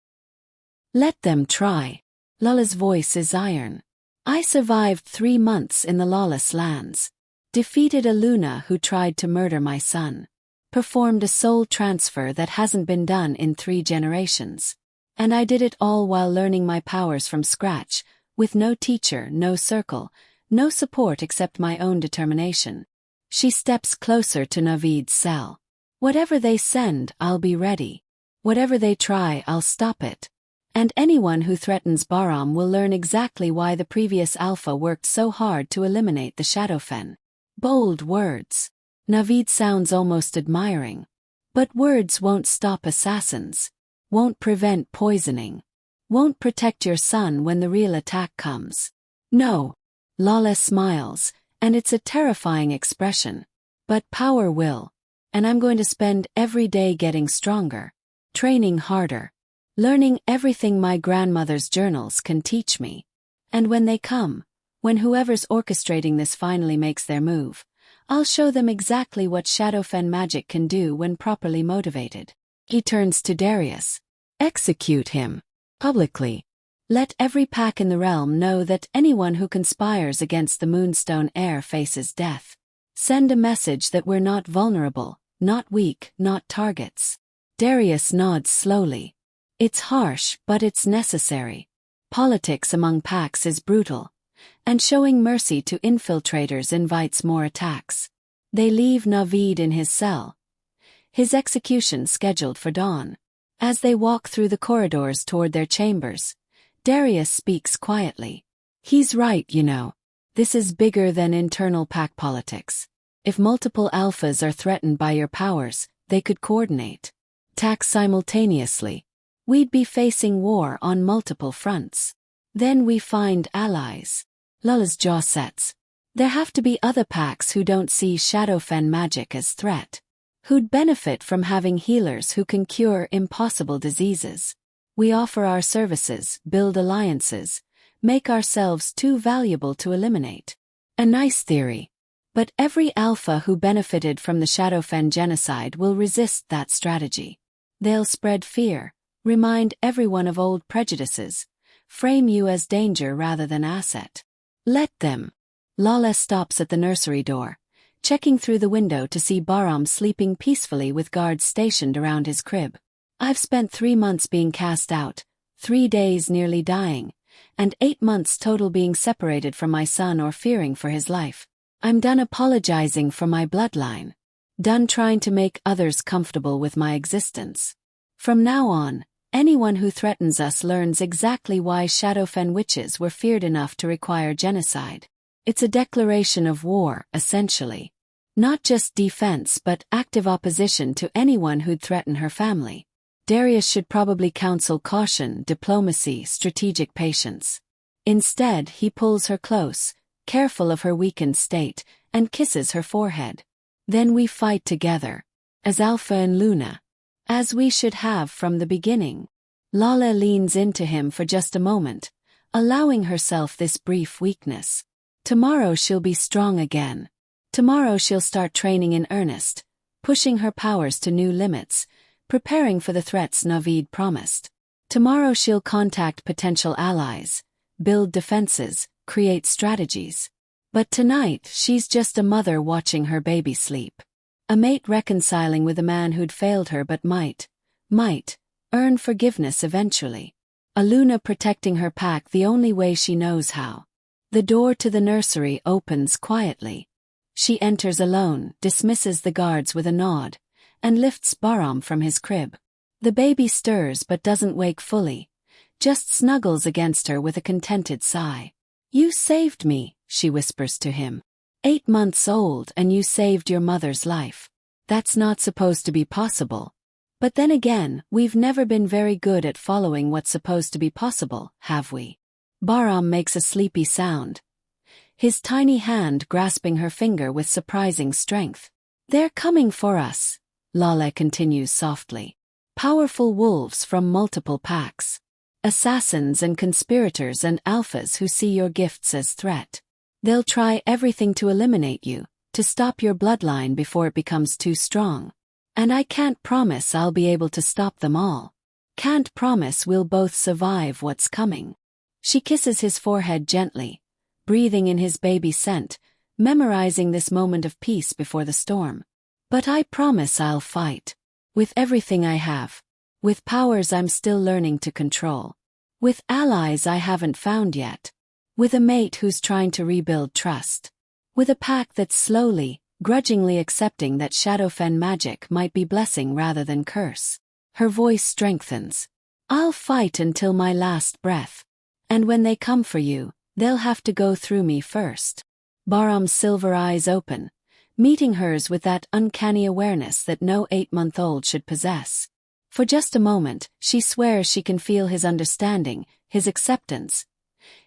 A: Let them try. Lala's voice is iron. I survived 3 months in the lawless lands. Defeated a Luna who tried to murder my son. Performed a soul transfer that hasn't been done in 3 generations. And I did it all while learning my powers from scratch, with no teacher, no circle, no support except my own determination. She steps closer to Naveed's cell. Whatever they send, I'll be ready. Whatever they try, I'll stop it. And anyone who threatens Bahram will learn exactly why the previous Alpha worked so hard to eliminate the Shadowfen. Bold words. Naveed sounds almost admiring. But words won't stop assassins. Won't prevent poisoning. Won't protect your son when the real attack comes. No. Lala smiles, and it's a terrifying expression. But power will. And I'm going to spend every day getting stronger. Training harder. Learning everything my grandmother's journals can teach me. And when they come, when whoever's orchestrating this finally makes their move, I'll show them exactly what Shadowfen magic can do when properly motivated. He turns to Darius. Execute him. Publicly. Let every pack in the realm know that anyone who conspires against the Moonstone heir faces death. Send a message that we're not vulnerable, not weak, not targets. Darius nods slowly. It's harsh, but it's necessary. Politics among packs is brutal, and showing mercy to infiltrators invites more attacks. They leave Naveed in his cell. His execution scheduled for dawn. As they walk through the corridors toward their chambers, Darius speaks quietly. He's right, you know. This is bigger than internal pack politics. If multiple alphas are threatened by your powers, they could coordinate. Attack simultaneously. We'd be facing war on multiple fronts. Then we find allies. Lala's jaw sets. There have to be other packs who don't see Shadowfen magic as threat. Who'd benefit from having healers who can cure impossible diseases. We offer our services, build alliances, make ourselves too valuable to eliminate. A nice theory. But every alpha who benefited from the Shadowfen genocide will resist that strategy. They'll spread fear. Remind everyone of old prejudices. Frame you as danger rather than asset. Let them. Lala stops at the nursery door, checking through the window to see Bahram sleeping peacefully with guards stationed around his crib. I've spent 3 months being cast out, 3 days nearly dying, and 8 months total being separated from my son or fearing for his life. I'm done apologizing for my bloodline. Done trying to make others comfortable with my existence. From now on, anyone who threatens us learns exactly why Shadowfen witches were feared enough to require genocide. It's a declaration of war, essentially. Not just defense but active opposition to anyone who'd threaten her family. Darius should probably counsel caution, diplomacy, strategic patience. Instead, he pulls her close, careful of her weakened state, and kisses her forehead. Then we fight together. As Alpha and Luna. As we should have from the beginning. Lala leans into him for just a moment, allowing herself this brief weakness. Tomorrow she'll be strong again. Tomorrow she'll start training in earnest, pushing her powers to new limits, preparing for the threats Naveed promised. Tomorrow she'll contact potential allies, build defenses, create strategies. But tonight she's just a mother watching her baby sleep. A mate reconciling with a man who'd failed her but might earn forgiveness eventually. A Luna protecting her pack the only way she knows how. The door to the nursery opens quietly. She enters alone, dismisses the guards with a nod, and lifts Bahram from his crib. The baby stirs but doesn't wake fully, just snuggles against her with a contented sigh. You saved me, she whispers to him. 8 months old and you saved your mother's life. That's not supposed to be possible. But then again, we've never been very good at following what's supposed to be possible, have we? Bahram makes a sleepy sound. His tiny hand grasping her finger with surprising strength. They're coming for us, Lala continues softly. Powerful wolves from multiple packs. Assassins and conspirators and alphas who see your gifts as threat. They'll try everything to eliminate you, to stop your bloodline before it becomes too strong. And I can't promise I'll be able to stop them all. Can't promise we'll both survive what's coming. She kisses his forehead gently, breathing in his baby scent, memorizing this moment of peace before the storm. But I promise I'll fight. With everything I have. With powers I'm still learning to control. With allies I haven't found yet. With a mate who's trying to rebuild trust. With a pack that's slowly, grudgingly accepting that Shadowfen magic might be blessing rather than curse. Her voice strengthens. I'll fight until my last breath. And when they come for you, they'll have to go through me first. Bahram's silver eyes open, meeting hers with that uncanny awareness that no 8-month-old should possess. For just a moment, she swears she can feel his understanding, his acceptance,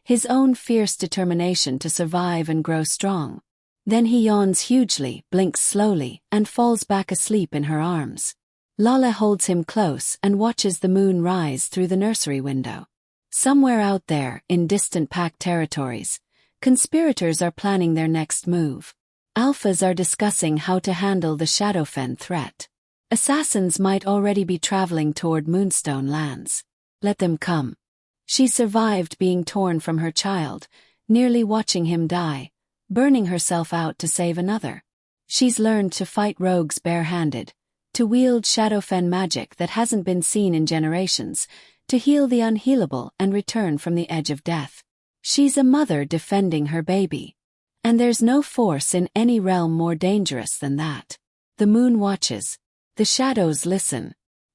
A: his own fierce determination to survive and grow strong. Then he yawns hugely, blinks slowly, and falls back asleep in her arms. Lala holds him close and watches the moon rise through the nursery window. Somewhere out there, in distant pack territories, conspirators are planning their next move. Alphas are discussing how to handle the Shadowfen threat. Assassins might already be traveling toward Moonstone lands. Let them come. She survived being torn from her child, nearly watching him die, burning herself out to save another. She's learned to fight rogues barehanded, to wield Shadowfen magic that hasn't been seen in generations, to heal the unhealable and return from the edge of death. She's a mother defending her baby. And there's no force in any realm more dangerous than that. The moon watches. The shadows listen.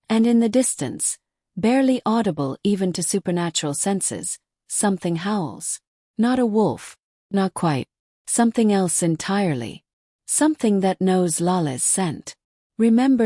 A: And in the distance, barely audible even to supernatural senses, something howls. Not a wolf. Not quite. Something else entirely. Something that knows Lala's scent. Remember